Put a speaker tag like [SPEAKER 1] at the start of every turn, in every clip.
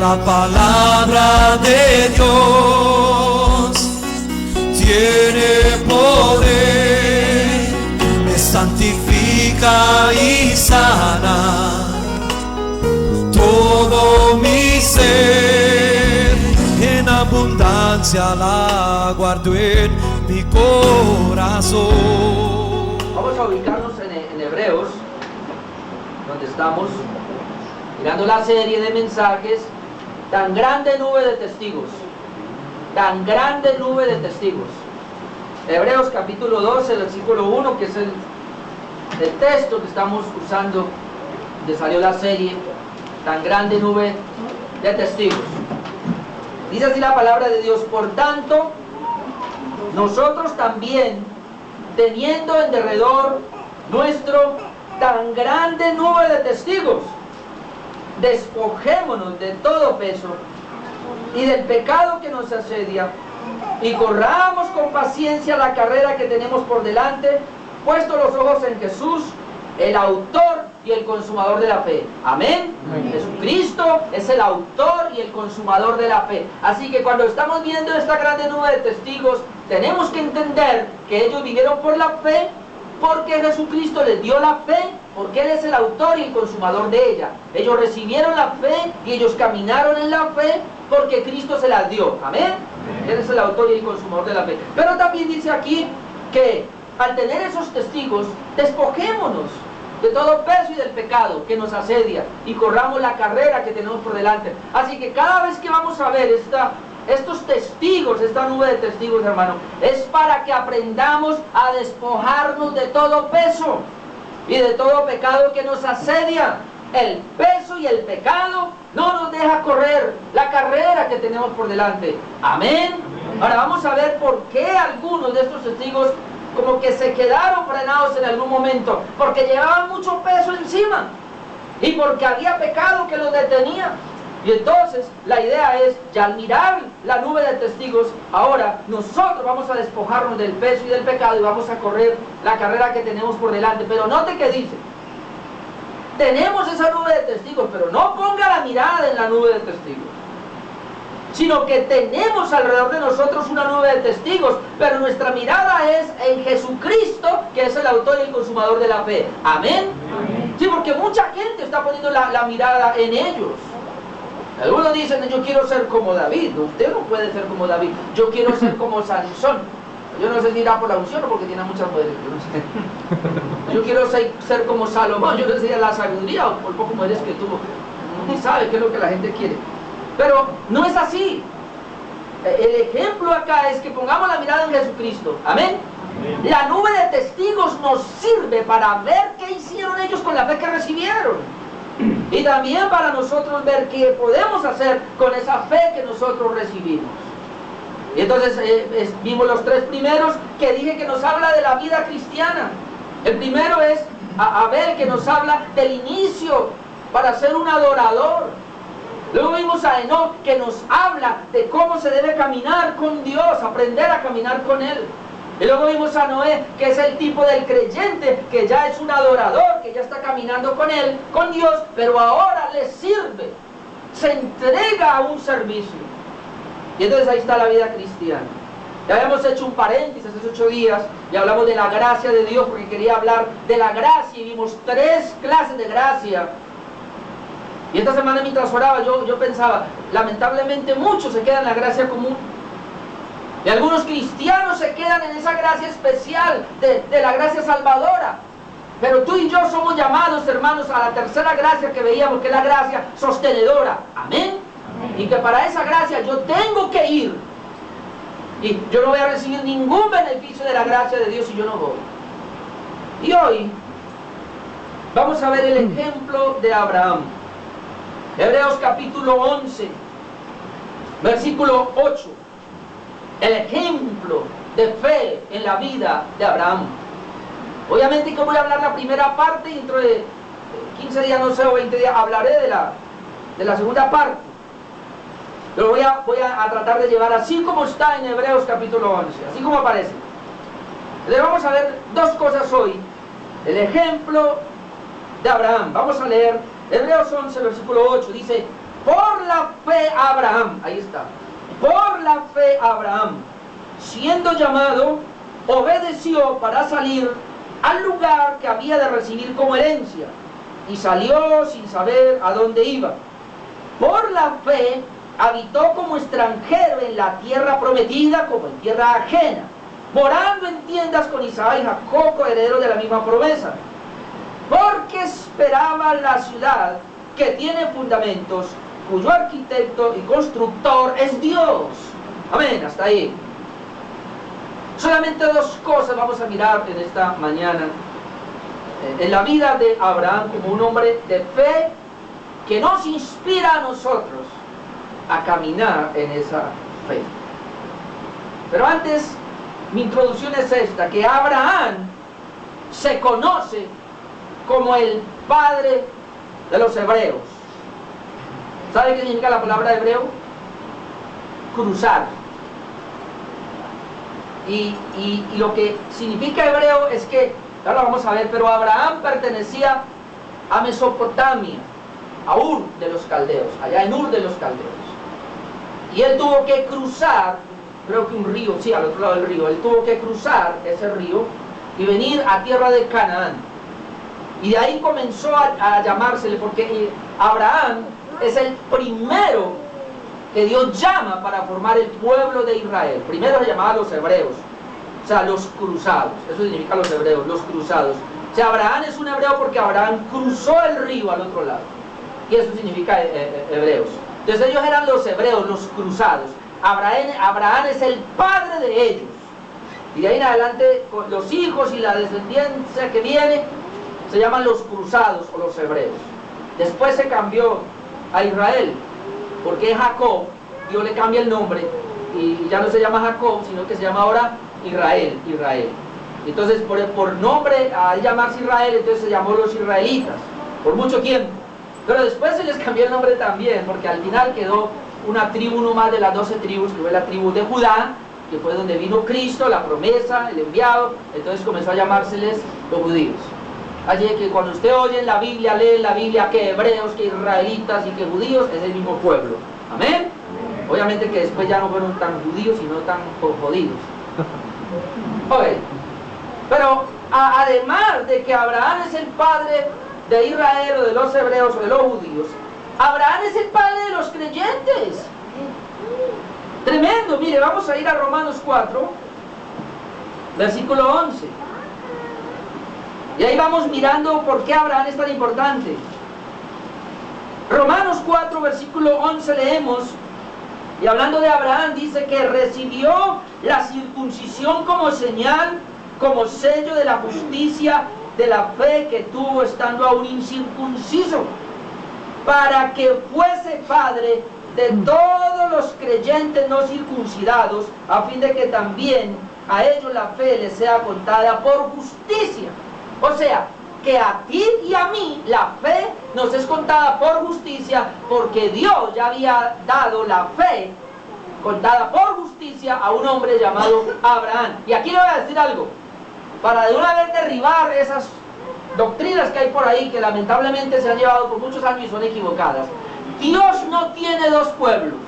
[SPEAKER 1] La palabra de Dios tiene poder, me santifica y sana todo mi ser. En abundancia la guardo en mi corazón.
[SPEAKER 2] Vamos a ubicarnos en Hebreos, donde estamos mirando la serie de mensajes, tan grande nube de testigos, tan grande nube de testigos. Hebreos capítulo 12, versículo 1, que es el texto que estamos usando, donde salió la serie, tan grande nube de testigos. Dice así la palabra de Dios: por tanto, nosotros también, teniendo en derredor nuestro tan grande nube de testigos, despojémonos de todo peso y del pecado que nos asedia, y corramos con paciencia la carrera que tenemos por delante, puesto los ojos en Jesús, el autor y el consumador de la fe. Amén. Amén. Jesucristo es el autor y el consumador de la fe. Así que cuando estamos viendo esta grande nube de testigos, tenemos que entender que ellos vivieron por la fe, porque Jesucristo les dio la fe, porque Él es el autor y el consumador de ella. Ellos recibieron la fe y ellos caminaron en la fe porque Cristo se las dio. Amén. Él es el autor y el consumador de la fe. Pero también dice aquí que al tener esos testigos, despojémonos de todo peso y del pecado que nos asedia y corramos la carrera que tenemos por delante. Así que cada vez que vamos a ver estos testigos, esta nube de testigos, hermano, es para que aprendamos a despojarnos de todo peso y de todo pecado que nos asedia. El peso y el pecado no nos deja correr la carrera que tenemos por delante. Amén. Ahora vamos a ver por qué algunos de estos testigos como que se quedaron frenados en algún momento, porque llevaban mucho peso encima y porque había pecado que los detenía. Y entonces la idea es, ya al mirar la nube de testigos, ahora nosotros vamos a despojarnos del peso y del pecado y vamos a correr la carrera que tenemos por delante. Pero note que dice, tenemos esa nube de testigos, pero no ponga la mirada en la nube de testigos, sino que tenemos alrededor de nosotros una nube de testigos, pero nuestra mirada es en Jesucristo, que es el autor y el consumador de la fe. Amén. Amén. Sí, porque mucha gente está poniendo la mirada en ellos. Algunos dicen, yo quiero ser como David. No, usted no puede ser como David. Yo quiero ser como Sansón. Yo no sé si irá por la unción o porque tiene muchas mujeres. Yo no sé. Yo quiero ser como Salomón. Yo no sé si era la sabiduría o por poco mujeres que tuvo. Ni sabe qué es lo que la gente quiere. Pero no es así. El ejemplo acá es que pongamos la mirada en Jesucristo. Amén. Amén. La nube de testigos nos sirve para ver qué hicieron ellos con la fe que recibieron. Y también para nosotros ver qué podemos hacer con esa fe que nosotros recibimos. Y entonces vimos los tres primeros que dije que nos habla de la vida cristiana. El primero es Abel, que nos habla del inicio para ser un adorador. Luego vimos a Enoc, que nos habla de cómo se debe caminar con Dios, aprender a caminar con Él. Y luego vimos a Noé, que es el tipo del creyente, que ya es un adorador, que ya está caminando con Él, con Dios, pero ahora le sirve, se entrega a un servicio. Y entonces ahí está la vida cristiana. Ya habíamos hecho un paréntesis hace 8 días y hablamos de la gracia de Dios, porque quería hablar de la gracia y vimos 3 clases de gracia. Y esta semana mientras oraba yo pensaba, lamentablemente muchos se quedan en la gracia común. Y algunos cristianos se quedan en esa gracia especial de la gracia salvadora. Pero tú y yo somos llamados, hermanos, a la tercera gracia que veíamos, que es la gracia sostenedora. Amén. Amén. Y que para esa gracia yo tengo que ir. Y yo no voy a recibir ningún beneficio de la gracia de Dios si yo no voy. Y hoy vamos a ver el ejemplo de Abraham. Hebreos capítulo 11, versículo 8. El ejemplo de fe en la vida de Abraham. Obviamente que voy a hablar la primera parte y dentro de 15 días, no sé, o 20 días, hablaré de la segunda parte. Pero voy a tratar de llevar así como está en Hebreos capítulo 11, así como aparece. Entonces vamos a ver 2 cosas hoy. El ejemplo de Abraham. Vamos a leer Hebreos 11, versículo 8. Dice, Por la fe Abraham, ahí está, por la fe Abraham, siendo llamado, obedeció para salir al lugar que había de recibir como herencia, y salió sin saber a dónde iba. Por la fe habitó como extranjero en la tierra prometida, como en tierra ajena, morando en tiendas con Isaac y Jacob, herederos de la misma promesa, porque esperaba la ciudad que tiene fundamentos, cuyo arquitecto y constructor es Dios. Amén, hasta ahí. Solamente dos cosas vamos a mirar en esta mañana en la vida de Abraham como un hombre de fe que nos inspira a nosotros a caminar en esa fe. Pero antes, mi introducción es esta, que Abraham se conoce como el padre de los hebreos. ¿Sabe qué significa la palabra hebreo? Cruzar. Y lo que significa hebreo es que, ahora lo vamos a ver, pero Abraham pertenecía a Mesopotamia, a Ur de los caldeos, allá en Ur de los caldeos. Y él tuvo que cruzar, creo que un río, sí, al otro lado del río, él tuvo que cruzar ese río y venir a tierra de Canaán. Y de ahí comenzó a llamársele, porque Abraham es el primero que Dios llama para formar el pueblo de Israel. Primero se llamaba los hebreos, o sea, los cruzados. Eso significa los hebreos, los cruzados. O sea, Abraham es un hebreo porque Abraham cruzó el río al otro lado. Y eso significa hebreos. Entonces ellos eran los hebreos, los cruzados. Abraham es el padre de ellos. Y de ahí en adelante, los hijos y la descendencia que viene se llaman los cruzados o los hebreos. Después se cambió a Israel, porque Jacob, Dios le cambia el nombre y ya no se llama Jacob, sino que se llama ahora Israel. Entonces por nombre, al llamarse Israel, entonces se llamó los israelitas por mucho tiempo. Pero después se les cambió el nombre también, porque al final quedó una tribu no más de las 12 tribus, que fue la tribu de Judá, que fue donde vino Cristo, la promesa, el enviado. Entonces comenzó a llamárseles los judíos. Así que cuando usted oye en la Biblia, lee en la Biblia que hebreos, que israelitas y que judíos, es el mismo pueblo. ¿Amén? Obviamente que después ya no fueron tan judíos, sino tan jodidos. Okay. Pero además de que Abraham es el padre de Israel o de los hebreos o de los judíos, Abraham es el padre de los creyentes. Tremendo. Mire, vamos a ir a Romanos 4, versículo 11. Y ahí vamos mirando por qué Abraham es tan importante. Romanos 4, versículo 11 leemos, y hablando de Abraham, dice que recibió la circuncisión como señal, como sello de la justicia, de la fe que tuvo estando aún incircunciso, para que fuese padre de todos los creyentes no circuncidados, a fin de que también a ellos la fe les sea contada por justicia. O sea, que a ti y a mí la fe nos es contada por justicia, porque Dios ya había dado la fe contada por justicia a un hombre llamado Abraham. Y aquí le voy a decir algo, para de una vez derribar esas doctrinas que hay por ahí, que lamentablemente se han llevado por muchos años y son equivocadas. Dios no tiene dos pueblos.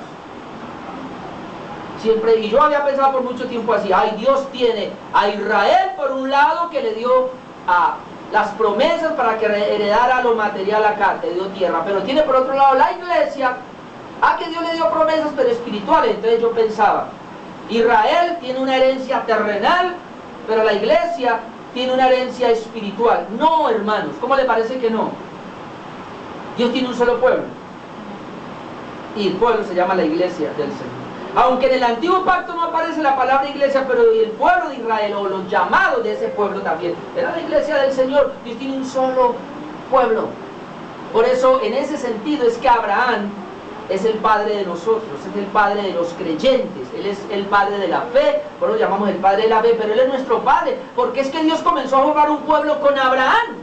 [SPEAKER 2] Siempre, y yo había pensado por mucho tiempo así, Dios tiene a Israel por un lado, que le dio a las promesas para que heredara lo material acá, le dio tierra, pero tiene por otro lado la iglesia, que Dios le dio promesas pero espirituales. Entonces yo pensaba, Israel tiene una herencia terrenal, pero la iglesia tiene una herencia espiritual. No, hermanos, ¿cómo le parece que no? Dios tiene un solo pueblo, y el pueblo se llama la iglesia del Señor. Aunque en el antiguo pacto no aparece la palabra iglesia, pero el pueblo de Israel, o los llamados de ese pueblo también, era la iglesia del Señor. Dios tiene un solo pueblo. Por eso, en ese sentido, es que Abraham es el padre de nosotros, es el padre de los creyentes, él es el padre de la fe, por eso lo llamamos el padre de la fe, pero él es nuestro padre, porque es que Dios comenzó a formar un pueblo con Abraham,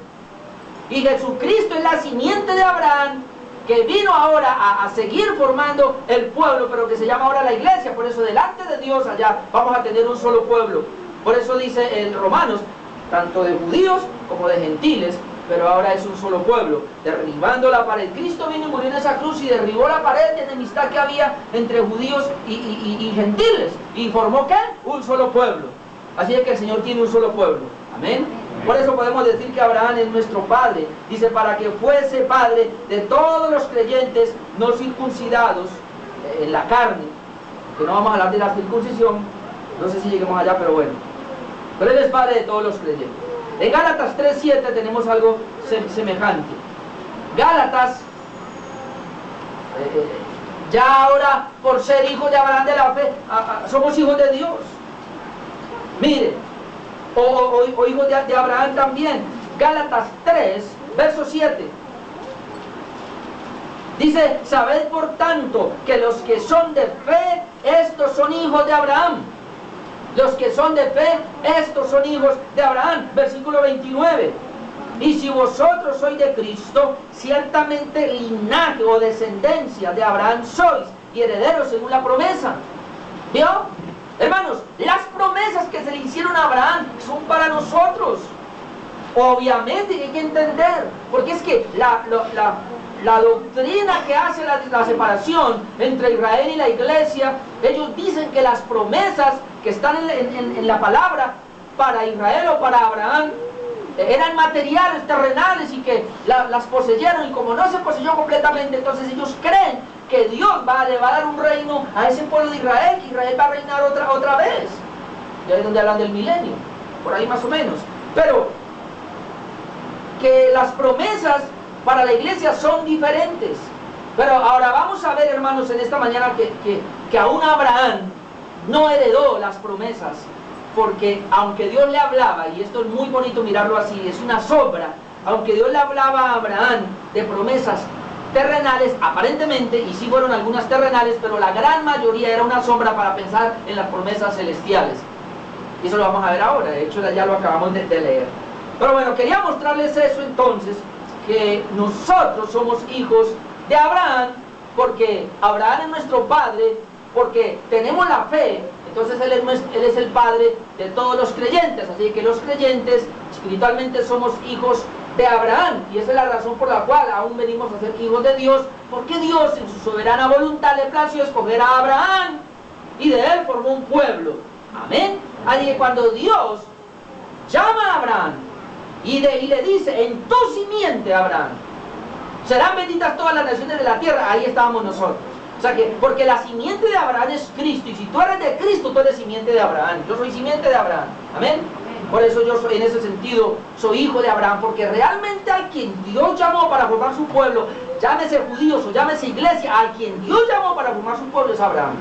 [SPEAKER 2] y Jesucristo es la simiente de Abraham, que vino ahora a seguir formando el pueblo, pero que se llama ahora la iglesia. Por eso delante de Dios allá vamos a tener un solo pueblo. Por eso dice en Romanos, tanto de judíos como de gentiles, pero ahora es un solo pueblo, derribando la pared. Cristo vino y murió en esa cruz y derribó la pared de enemistad que había entre judíos y gentiles, y formó ¿qué? Un solo pueblo. Así es que el Señor tiene un solo pueblo. Amén. Por eso podemos decir que Abraham es nuestro padre. Dice, para que fuese padre de todos los creyentes no circuncidados en la carne, que no vamos a hablar de la circuncisión, no sé si lleguemos allá, pero bueno. Pero Él es padre de todos los creyentes. En Gálatas 3:7 tenemos algo semejante. Gálatas, ya ahora por ser hijos de Abraham de la fe, somos hijos de Dios. Mire, o hijos de Abraham también. Gálatas 3, verso 7. Dice, sabed por tanto que los que son de fe, estos son hijos de Abraham. Los que son de fe, estos son hijos de Abraham. Versículo 29. Y si vosotros sois de Cristo, ciertamente linaje o descendencia de Abraham sois, y herederos según la promesa. ¿Vio? Hermanos, las promesas que se le hicieron a Abraham son para nosotros. Obviamente hay que entender, porque es que la doctrina que hace la separación entre Israel y la iglesia, ellos dicen que las promesas que están en la palabra para Israel o para Abraham eran materiales, terrenales, y que las poseyeron, y como no se poseyó completamente, entonces ellos creen que Dios le va a dar un reino a ese pueblo de Israel, que Israel va a reinar otra vez. Y ahí es donde hablan del milenio, por ahí más o menos. Pero que las promesas para la iglesia son diferentes. Pero ahora vamos a ver, hermanos, en esta mañana que aún Abraham no heredó las promesas, porque aunque Dios le hablaba, y esto es muy bonito mirarlo así, es una sombra, aunque Dios le hablaba a Abraham de promesas terrenales, aparentemente, y sí fueron algunas terrenales, pero la gran mayoría era una sombra para pensar en las promesas celestiales. Y eso lo vamos a ver ahora, de hecho ya lo acabamos de leer. Pero bueno, quería mostrarles eso entonces, que nosotros somos hijos de Abraham, porque Abraham es nuestro padre, porque tenemos la fe, entonces él es el padre de todos los creyentes, así que los creyentes espiritualmente somos hijos de Abraham, y esa es la razón por la cual aún venimos a ser hijos de Dios, porque Dios en su soberana voluntad le plació escoger a Abraham, y de él formó un pueblo. Amén. Así que cuando Dios llama a Abraham y le dice, en tu simiente, Abraham, serán benditas todas las naciones de la tierra, ahí estábamos nosotros. O sea que, porque la simiente de Abraham es Cristo, y si tú eres de Cristo, tú eres simiente de Abraham. Yo soy simiente de Abraham. Amén. Por eso yo soy, en ese sentido, soy hijo de Abraham, porque realmente al quien Dios llamó para formar su pueblo, llámese judíos o llámese iglesia, al quien Dios llamó para formar su pueblo es Abraham.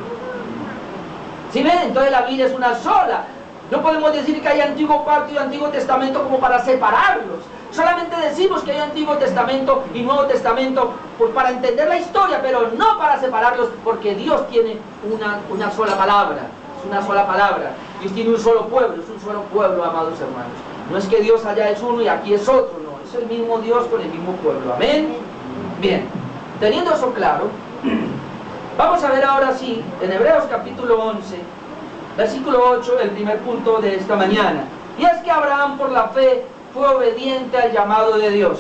[SPEAKER 2] ¿Sí ven? Entonces la Biblia es una sola. No podemos decir que hay Antiguo Pacto y Antiguo Testamento como para separarlos. Solamente decimos que hay Antiguo Testamento y Nuevo Testamento pues para entender la historia, pero no para separarlos, porque Dios tiene una sola palabra. Es una sola palabra. Dios tiene un solo pueblo, es un solo pueblo, amados hermanos. No es que Dios allá es uno y aquí es otro, no. Es el mismo Dios con el mismo pueblo. Amén. Bien, teniendo eso claro, vamos a ver ahora sí, en Hebreos capítulo 11, versículo 8, el primer punto de esta mañana. Y es que Abraham por la fe fue obediente al llamado de Dios.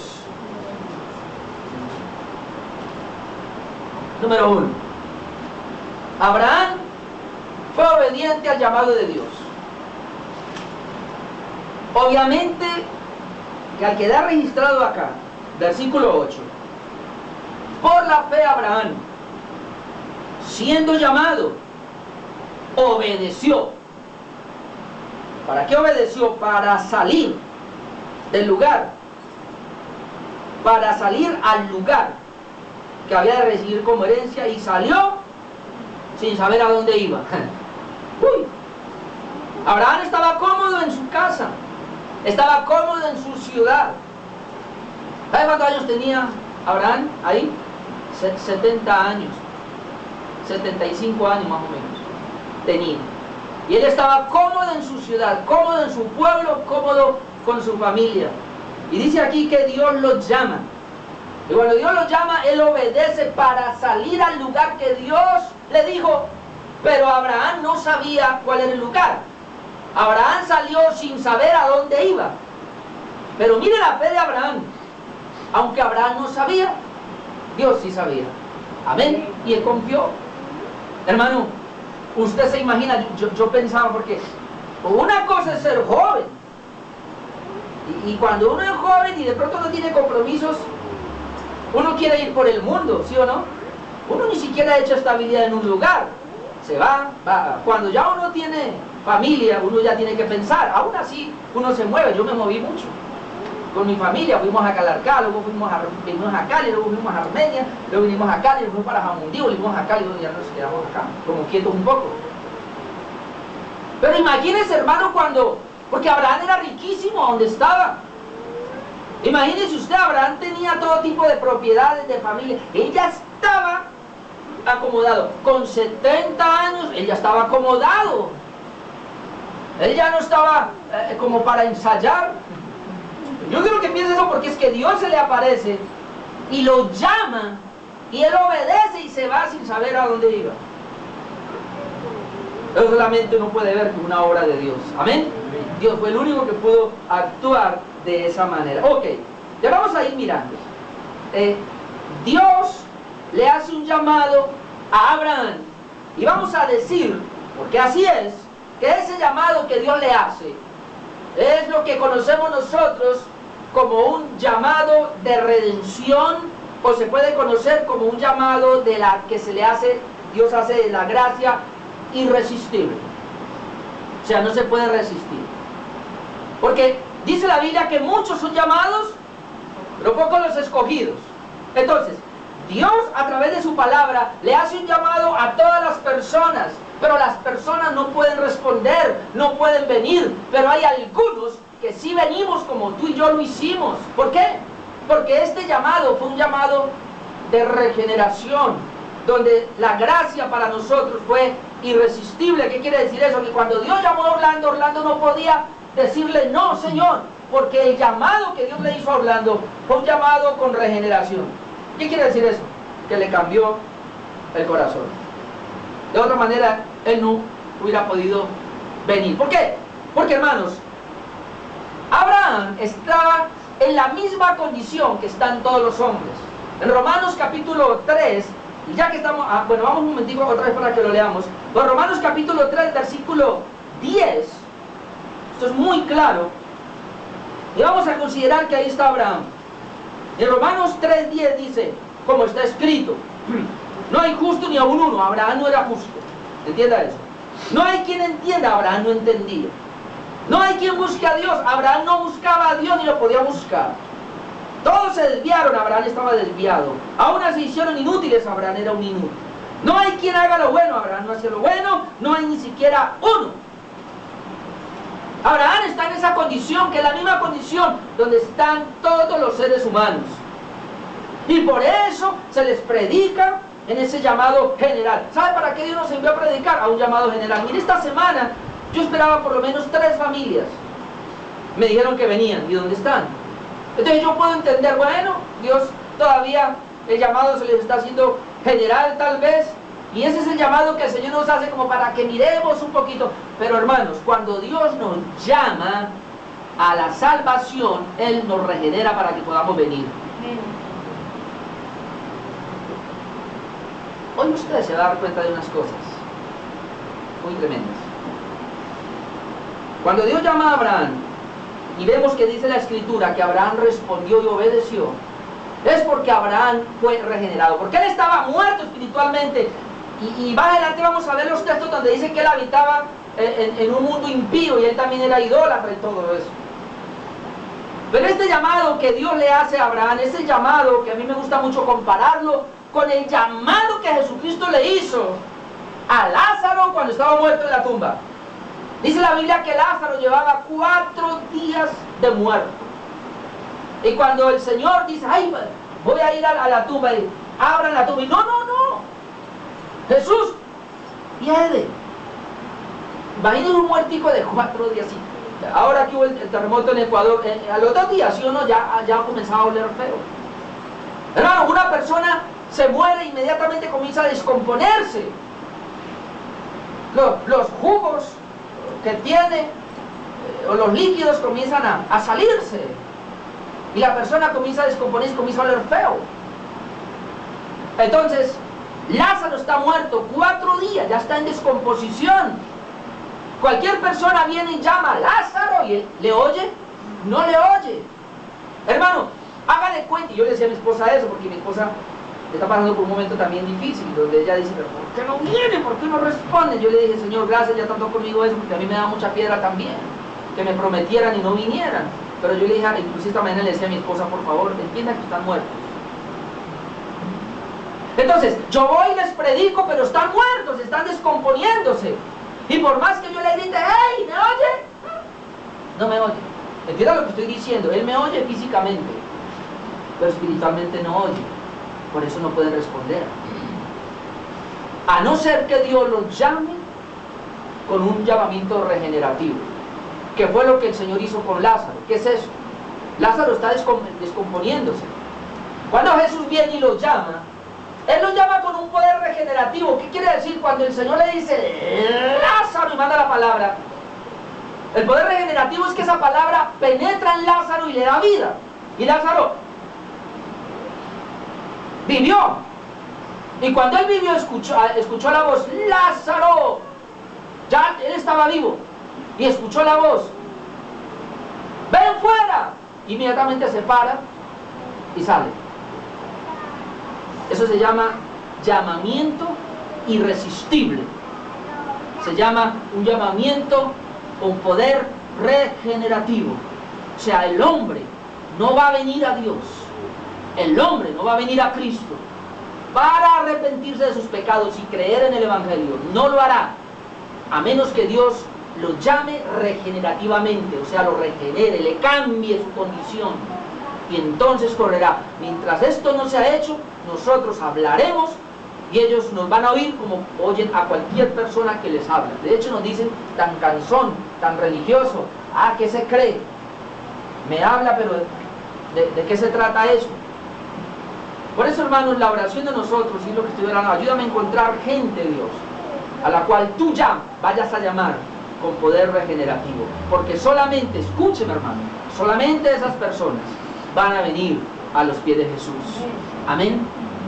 [SPEAKER 2] Número 1. Abraham fue obediente al llamado de Dios. Obviamente que al quedar registrado acá, versículo 8, por la fe Abraham, siendo llamado, obedeció. ¿Para qué obedeció? Para salir del lugar, para salir al lugar que había de recibir como herencia, y salió sin saber a dónde iba. Uy. Abraham estaba cómodo en su casa, estaba cómodo en su ciudad. ¿Sabe cuántos años tenía Abraham ahí? 70 años, 75 años más o menos tenía. Y él estaba cómodo en su ciudad, cómodo en su pueblo, cómodo con su familia. Y dice aquí que Dios lo llama. Y cuando Dios lo llama, él obedece para salir al lugar que Dios le dijo. Pero Abraham no sabía cuál era el lugar. Abraham salió sin saber a dónde iba. Pero mire la fe de Abraham. Aunque Abraham no sabía, Dios sí sabía. Amén. Y él confió. Hermano, usted se imagina, yo pensaba, porque una cosa es ser joven. Y cuando uno es joven y de pronto no tiene compromisos, uno quiere ir por el mundo, ¿sí o no? Uno ni siquiera ha hecho estabilidad en un lugar. Se va. Cuando ya uno tiene familia, uno ya tiene que pensar. Aún así, uno se mueve. Yo me moví mucho con mi familia. Fuimos a Calarcá, luego vinimos a Cali, luego fuimos a Armenia, luego vinimos a Cali, luego fuimos para Jamundí, volvimos a Cali, luego ya nos quedamos acá, como quietos un poco. Pero imagínense, hermano, porque Abraham era riquísimo donde estaba. Imagínense usted, Abraham tenía todo tipo de propiedades, de familia. Él ya estaba acomodado. Con 70 años, él ya estaba acomodado. Él ya no estaba como para ensayar. Yo quiero que piense eso, porque es que Dios se le aparece y lo llama y él obedece y se va sin saber a dónde iba. Él solamente no puede ver una obra de Dios. Amén. Dios fue el único que pudo actuar de esa manera. Ok, ya vamos a ir mirando. Dios le hace un llamado a Abraham y vamos a decir, porque así es, que ese llamado que Dios le hace es lo que conocemos nosotros como un llamado de redención, o se puede conocer como un llamado de la que se le hace, Dios hace de la gracia irresistible. O sea, no se puede resistir. Porque dice la Biblia que muchos son llamados, pero pocos los escogidos. Entonces, Dios a través de su palabra le hace un llamado a todas las personas, pero las personas no pueden responder, no pueden venir. Pero hay algunos que sí venimos, como tú y yo lo hicimos. ¿Por qué? Porque este llamado fue un llamado de regeneración, donde la gracia para nosotros fue irresistible. ¿Qué quiere decir eso? Que cuando Dios llamó a Orlando, Orlando no podía decirle no, Señor, porque el llamado que Dios le hizo a Orlando fue un llamado con regeneración. ¿Qué quiere decir eso? Que le cambió el corazón. De otra manera, él no hubiera podido venir. ¿Por qué? Porque, hermanos, Abraham estaba en la misma condición que están todos los hombres. En Romanos capítulo 3, y ya que estamos, bueno, vamos un momentico otra vez para que lo leamos. Pero Romanos capítulo 3, versículo 10, esto es muy claro, y vamos a considerar que ahí está Abraham. En Romanos 3:10 dice, como está escrito, no hay justo ni aun uno. Abraham no era justo, entienda eso. No hay quien entienda, Abraham no entendía. No hay quien busque a Dios, Abraham no buscaba a Dios ni lo podía buscar. Todos se desviaron, Abraham estaba desviado. Aún se hicieron inútiles, Abraham era un inútil. No hay quien haga lo bueno, Abraham no hacía lo bueno, no hay ni siquiera uno. Abraham está en esa condición, que es la misma condición donde están todos los seres humanos. Y por eso se les predica en ese llamado general. ¿Sabe para qué Dios nos envió a predicar? A un llamado general. Mire, esta semana yo esperaba por lo menos 3 familias. Me dijeron que venían. ¿Y dónde están? Entonces yo puedo entender, bueno, Dios todavía, el llamado se les está haciendo general tal vez. Y ese es el llamado que el Señor nos hace como para que miremos un poquito. Pero hermanos, cuando Dios nos llama a la salvación, Él nos regenera para que podamos venir. Hoy ustedes se van a dar cuenta de unas cosas muy tremendas. Cuando Dios llama a Abraham, y vemos que dice la Escritura que Abraham respondió y obedeció, es porque Abraham fue regenerado, porque él estaba muerto espiritualmente. Y más adelante vamos a ver los textos donde dice que él habitaba en un mundo impío y él también era idólatra y todo eso. Pero este llamado que Dios le hace a Abraham, ese llamado que a mí me gusta mucho compararlo con el llamado que Jesucristo le hizo a Lázaro cuando estaba muerto en la tumba. Dice la Biblia que Lázaro llevaba 4 días de muerto. Y cuando el Señor dice, ay, voy a ir a la tumba, y abran la tumba, y no, Jesús viene. Imagínense un muertico de 4 días. Ahora que hubo el terremoto en Ecuador, a los 2 días, ¿sí o no? Ya comenzaba a oler feo. Hermano, una persona se muere e inmediatamente comienza a descomponerse. Los jugos que tiene, o los líquidos comienzan a salirse. Y la persona comienza a descomponerse, comienza a oler feo. Entonces, Lázaro está muerto 4 días, ya está en descomposición. Cualquier persona viene y llama a Lázaro y él, ¿le oye? No le oye. Hermano, hágale cuenta. Y yo le decía a mi esposa eso, porque mi esposa está pasando por un momento también difícil, donde ella dice, pero ¿por qué no viene? ¿Por qué no responde? Yo le dije, Señor, gracias, ya trató conmigo eso, porque a mí me da mucha piedra también, que me prometieran y no vinieran. Pero yo le dije, inclusive esta mañana le decía a mi esposa, por favor, entienda que están muertos. Entonces, yo voy y les predico, pero están muertos, están descomponiéndose. Y por más que yo le grite, ¡hey! ¿Me oye? No me oye. Entienda lo que estoy diciendo. Él me oye físicamente, pero espiritualmente no oye. Por eso no pueden responder. A no ser que Dios los llame con un llamamiento regenerativo, que fue lo que el Señor hizo con Lázaro. ¿Qué es eso? Lázaro está descomponiéndose. Cuando Jesús viene y los llama, Él los llama con un poder regenerativo. ¿Qué quiere decir? Cuando el Señor le dice Lázaro y manda la palabra, el poder regenerativo es que esa palabra penetra en Lázaro y le da vida. Y Lázaro vivió. Y cuando él vivió, escuchó la voz, Lázaro. Ya él estaba vivo. Y escuchó la voz, ven fuera. Inmediatamente se para y sale. Eso se llama llamamiento irresistible. Se llama un llamamiento con poder regenerativo. O sea, el hombre no va a venir a Dios, el hombre no va a venir a Cristo para arrepentirse de sus pecados y creer en el Evangelio. No lo hará, a menos que Dios lo llame regenerativamente, o sea, lo regenere, le cambie su condición, y entonces correrá. Mientras esto no se ha hecho, nosotros hablaremos y ellos nos van a oír como oyen a cualquier persona que les habla. De hecho nos dicen, tan cansón, tan religioso, ¿qué se cree? Me habla, pero ¿de qué se trata eso? Por eso, hermanos, la oración de nosotros, y lo que estoy orando, ayúdame a encontrar gente, Dios, a la cual tú ya vayas a llamar con poder regenerativo, porque solamente, escúcheme, hermano, solamente esas personas van a venir a los pies de Jesús. Amén.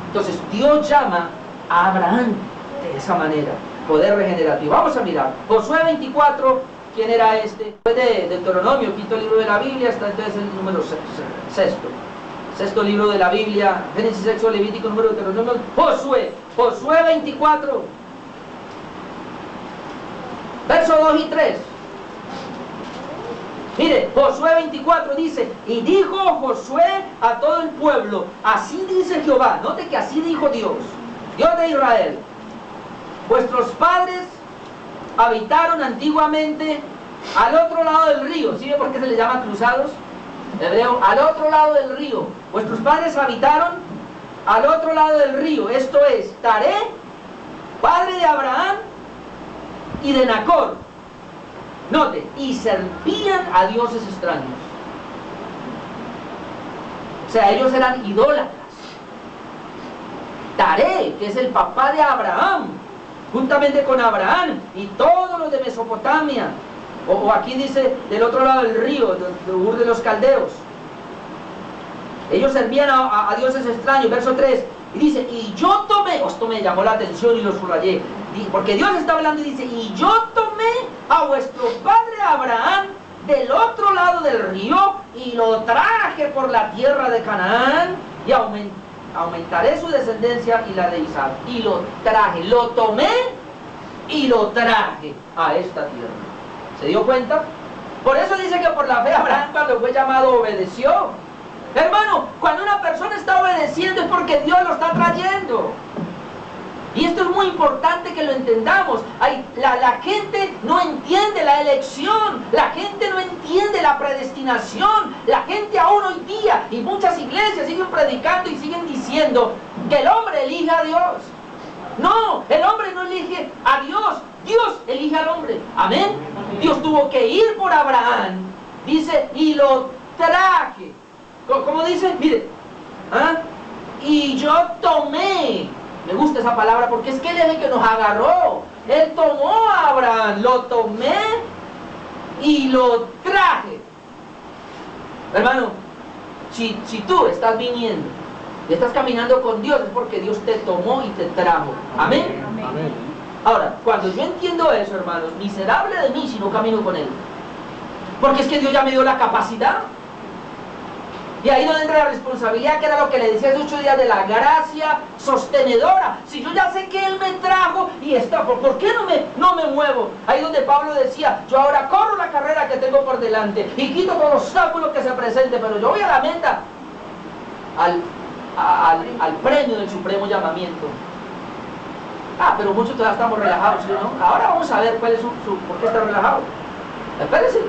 [SPEAKER 2] Entonces Dios llama a Abraham de esa manera, poder regenerativo. Vamos a mirar Josué 24. ¿Quién era este? Después de Deuteronomio, quinto libro de la Biblia, está entonces el número sexto libro de la Biblia, Génesis, Éxodo, Levítico, número de Deuteronomio, Josué 24, versos 2 y 3. Mire, Josué 24 dice, y dijo Josué a todo el pueblo, así dice Jehová. Note que así dijo Dios, Dios de Israel: vuestros padres habitaron antiguamente al otro lado del río. ¿Sí ve por qué se les llama cruzados? Hebreo, al otro lado del río. Vuestros padres habitaron al otro lado del río. Esto es, Taré, padre de Abraham y de Nacor. Note, y servían a dioses extraños. O sea, ellos eran idólatras. Taré, que es el papá de Abraham, juntamente con Abraham y todos los de Mesopotamia, o aquí dice del otro lado del río, de Ur de los Caldeos, ellos servían a dioses extraños. Verso 3, y dice, y yo tomé, esto me llamó la atención y lo subrayé, porque Dios está hablando y dice, y yo tomé a vuestro padre Abraham del otro lado del río y lo traje por la tierra de Canaán, y aumentaré su descendencia y la de Isaac. Y lo traje, lo tomé y lo traje a esta tierra. ¿Se dio cuenta? Por eso dice que por la fe Abraham, cuando fue llamado, obedeció. Hermano, cuando una persona está obedeciendo es porque Dios lo está trayendo. Y esto es muy importante que lo entendamos. La gente no entiende la elección, la gente no entiende la predestinación. La gente aún hoy día, y muchas iglesias siguen predicando y siguen diciendo que el hombre elige a Dios. No, el hombre no elige a Dios, Dios elige al hombre. Amén. Dios tuvo que ir por Abraham, dice, y lo traje. ¿Cómo dice? Mire, y yo tomé. Me gusta esa palabra porque es que Él es el que nos agarró. Él tomó a Abraham, lo tomé y lo traje. Hermano, Si tú estás viniendo y estás caminando con Dios, es porque Dios te tomó y te trajo. Amén.
[SPEAKER 3] Amén.
[SPEAKER 2] Ahora, cuando yo entiendo eso, hermanos, miserable de mí si no camino con Él. Porque es que Dios ya me dio la capacidad. Y ahí donde entra la responsabilidad, que era lo que le decía hace 8 días, de la gracia sostenedora. Si yo ya sé que Él me trajo y está, ¿por qué no me muevo? Ahí donde Pablo decía, yo ahora corro la carrera que tengo por delante y quito todo obstáculo que se presente, pero yo voy a la meta, al premio del supremo llamamiento. Pero muchos todavía estamos relajados, ¿sí, no? Ahora vamos a ver cuál es por qué está relajado. Espérense.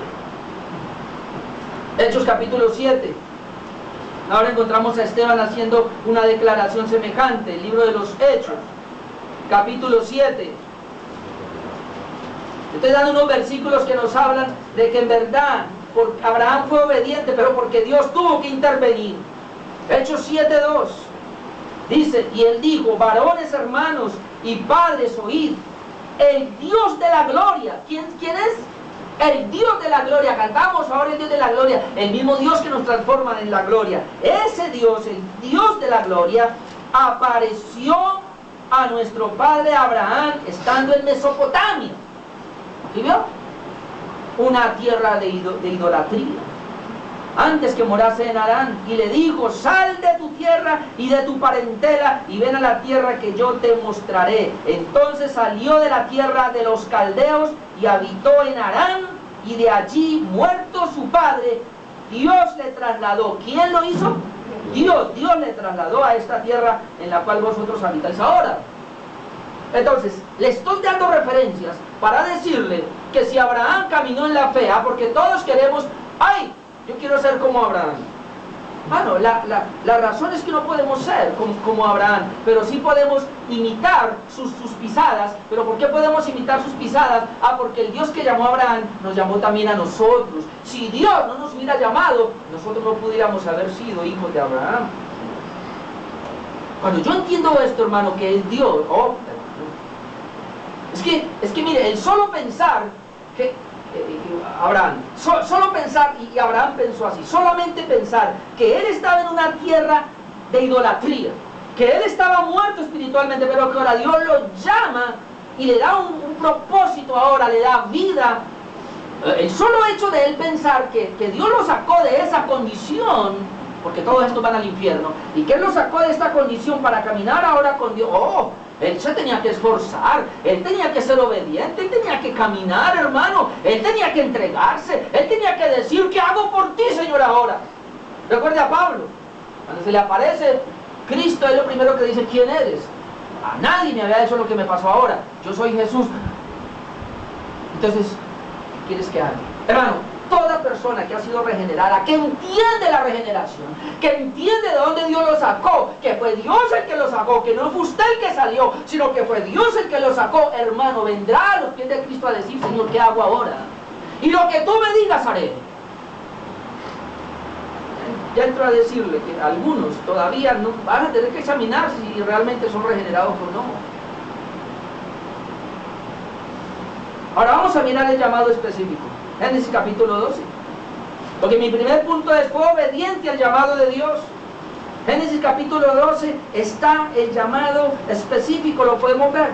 [SPEAKER 2] Hechos capítulo 7. Ahora encontramos a Esteban haciendo una declaración semejante. El libro de los Hechos, capítulo 7. Estoy dando unos versículos que nos hablan de que en verdad Abraham fue obediente, pero porque Dios tuvo que intervenir. Hechos 7:2 dice, y él dijo, varones hermanos y padres, oíd, el Dios de la gloria. ¿Quién es? El Dios de la gloria. Cantamos ahora el Dios de la gloria, el mismo Dios que nos transforma en la gloria. Ese Dios, el Dios de la gloria, apareció a nuestro padre Abraham estando en Mesopotamia. ¿Sí vio? Una tierra de idolatría, antes que morase en Harán, y le dijo, sal de tu tierra y de tu parentela y ven a la tierra que yo te mostraré. Entonces salió de la tierra de los caldeos y habitó en Harán, y de allí, muerto su padre, Dios le trasladó. ¿Quién lo hizo? Dios le trasladó a esta tierra en la cual vosotros habitáis ahora. Entonces, le estoy dando referencias para decirle que si Abraham caminó en la fe, porque todos queremos, yo quiero ser como Abraham. La razón es que no podemos ser como Abraham, pero sí podemos imitar sus pisadas. ¿Pero por qué podemos imitar sus pisadas? Porque el Dios que llamó a Abraham nos llamó también a nosotros. Si Dios no nos hubiera llamado, nosotros no pudiéramos haber sido hijos de Abraham. Cuando yo entiendo esto, hermano, que es Dios, es que mire, el solo pensar que Abraham, solo pensar, y Abraham pensó así, solamente pensar que él estaba en una tierra de idolatría, que él estaba muerto espiritualmente, pero que ahora Dios lo llama y le da un propósito ahora, le da vida. El solo hecho de él pensar que Dios lo sacó de esa condición, porque todos estos van al infierno, y que él lo sacó de esta condición para caminar ahora con Dios, él se tenía que esforzar, él tenía que ser obediente, él tenía que caminar, hermano, él tenía que entregarse, él tenía que decir, ¿qué hago por ti, Señor, ahora? Recuerde a Pablo, cuando se le aparece Cristo, es lo primero que dice, ¿quién eres? A nadie me había hecho lo que me pasó ahora, yo soy Jesús. Entonces, ¿qué quieres que haga? Hermano, toda persona que ha sido regenerada, que entiende la regeneración, que entiende de dónde Dios lo sacó, que fue Dios el que lo sacó, que no fue usted el que salió, sino que fue Dios el que lo sacó, hermano, vendrá a los pies de Cristo a decir, Señor, ¿qué hago ahora? Y lo que tú me digas haré. Ya entro a decirle que algunos todavía no van a tener que examinar si realmente son regenerados o no. Ahora vamos a mirar el llamado específico. Génesis capítulo 12. Porque mi primer punto es, fue obediente al llamado de Dios. Génesis capítulo 12 está el llamado específico, lo podemos ver.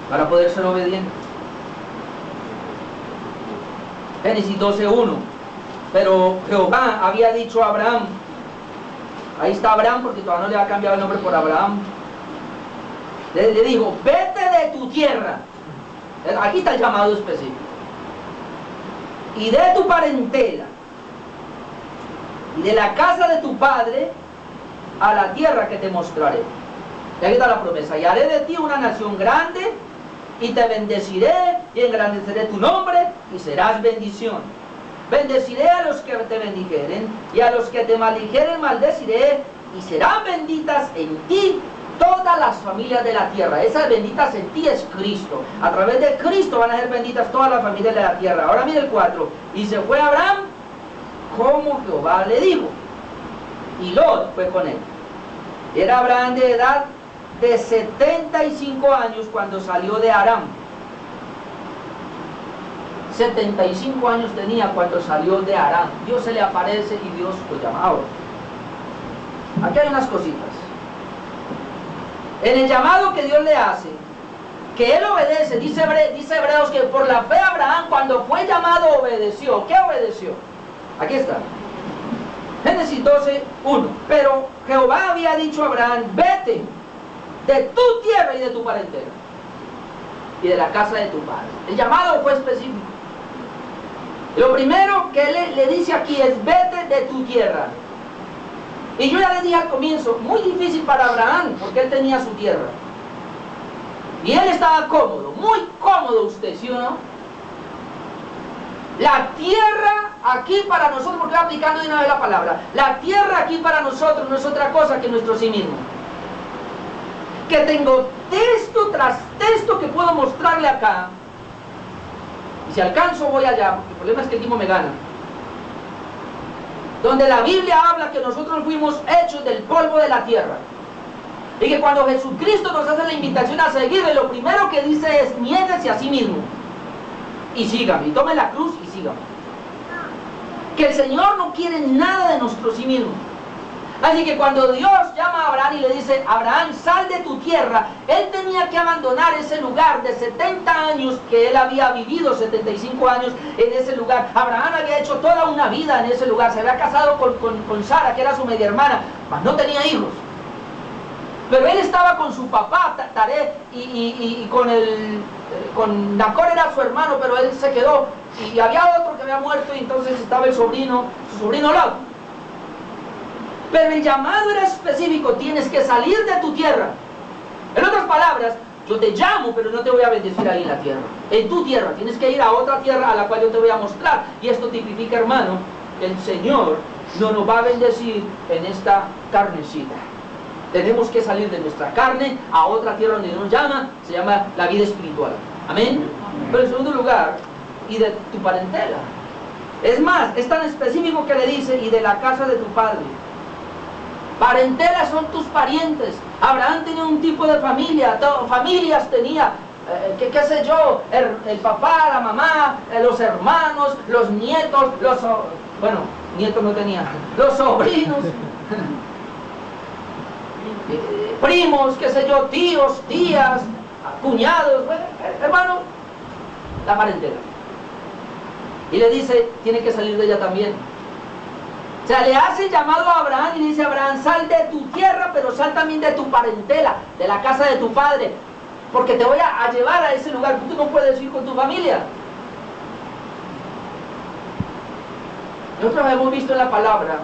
[SPEAKER 2] Para poder ser obediente. Génesis 12:1. Pero Jehová había dicho a Abraham, ahí está Abraham porque todavía no le ha cambiado el nombre por Abraham. Le dijo, vete de tu tierra. Aquí está el llamado específico. Y de tu parentela. Y de la casa de tu padre a la tierra que te mostraré. Y aquí está la promesa. Y haré de ti una nación grande y te bendeciré y engrandeceré tu nombre y serás bendición. Bendeciré a los que te bendijeren y a los que te maldijeren maldeciré y serán benditas en ti todas las familias de la tierra. Esas benditas en ti es Cristo. A través de Cristo van a ser benditas todas las familias de la tierra. Ahora mire el 4. Y se fue Abraham como Jehová le dijo. Y Lot fue con él. Era Abraham de edad de 75 años cuando salió de Aram. 75 años tenía cuando salió de Harán. Dios se le aparece y Dios lo llama. Ahora, aquí hay unas cositas. En el llamado que Dios le hace, que él obedece, dice Hebreos que por la fe Abraham, cuando fue llamado, obedeció. ¿Qué obedeció? Aquí está. Génesis 12:1. Pero Jehová había dicho a Abraham: vete de tu tierra y de tu parentela y de la casa de tu padre. El llamado fue específico. Lo primero que él le dice aquí es: vete de tu tierra. Y yo ya le dije al comienzo, muy difícil para Abraham, porque él tenía su tierra. Y él estaba cómodo, muy cómodo usted, ¿sí o no? La tierra aquí para nosotros, porque voy aplicando de una vez la palabra, la tierra aquí para nosotros no es otra cosa que nuestro sí mismo. Que tengo texto tras texto que puedo mostrarle acá. Y si alcanzo voy allá, porque el problema es que el tiempo me gana. Donde la Biblia habla que nosotros fuimos hechos del polvo de la tierra. Y que cuando Jesucristo nos hace la invitación a seguirle, lo primero que dice es: niéguese a sí mismo y sígame, y tome la cruz y sígame. Que el Señor no quiere nada de nuestro sí mismo. Así que cuando Dios llama a Abraham y le dice: Abraham, sal de tu tierra, él tenía que abandonar ese lugar de 70 años que él había vivido, 75 años en ese lugar. Abraham había hecho toda una vida en ese lugar, se había casado con Sara, que era su media hermana, mas no tenía hijos. Pero él estaba con su papá, Taré, y con Nacor era su hermano, pero él se quedó. Y había otro que había muerto, y entonces estaba su sobrino al lado. Pero el llamado era específico: tienes que salir de tu tierra. En otras palabras, yo te llamo, pero no te voy a bendecir ahí en la tierra. En tu tierra, tienes que ir a otra tierra a la cual yo te voy a mostrar. Y esto tipifica, hermano, que el Señor no nos va a bendecir en esta carnecita. Tenemos que salir de nuestra carne a otra tierra donde Dios nos llama, se llama la vida espiritual. Amén. Pero en segundo lugar, y de tu parentela. Es más, es tan específico que le dice: y de la casa de tu padre. Parentela son tus parientes. Abraham tenía un tipo de familia, familias tenía, qué sé yo, el papá, la mamá, los hermanos, los nietos, bueno, nietos no tenía, los sobrinos. Primos, qué sé yo, tíos, tías, cuñados, bueno, hermano, la parentela. Y le dice: tiene que salir de ella también. O sea, le hace llamado a Abraham y le dice: Abraham, sal de tu tierra, pero sal también de tu parentela, de la casa de tu padre, porque te voy a llevar a ese lugar. Tú no puedes ir con tu familia. Nosotros hemos visto en la palabra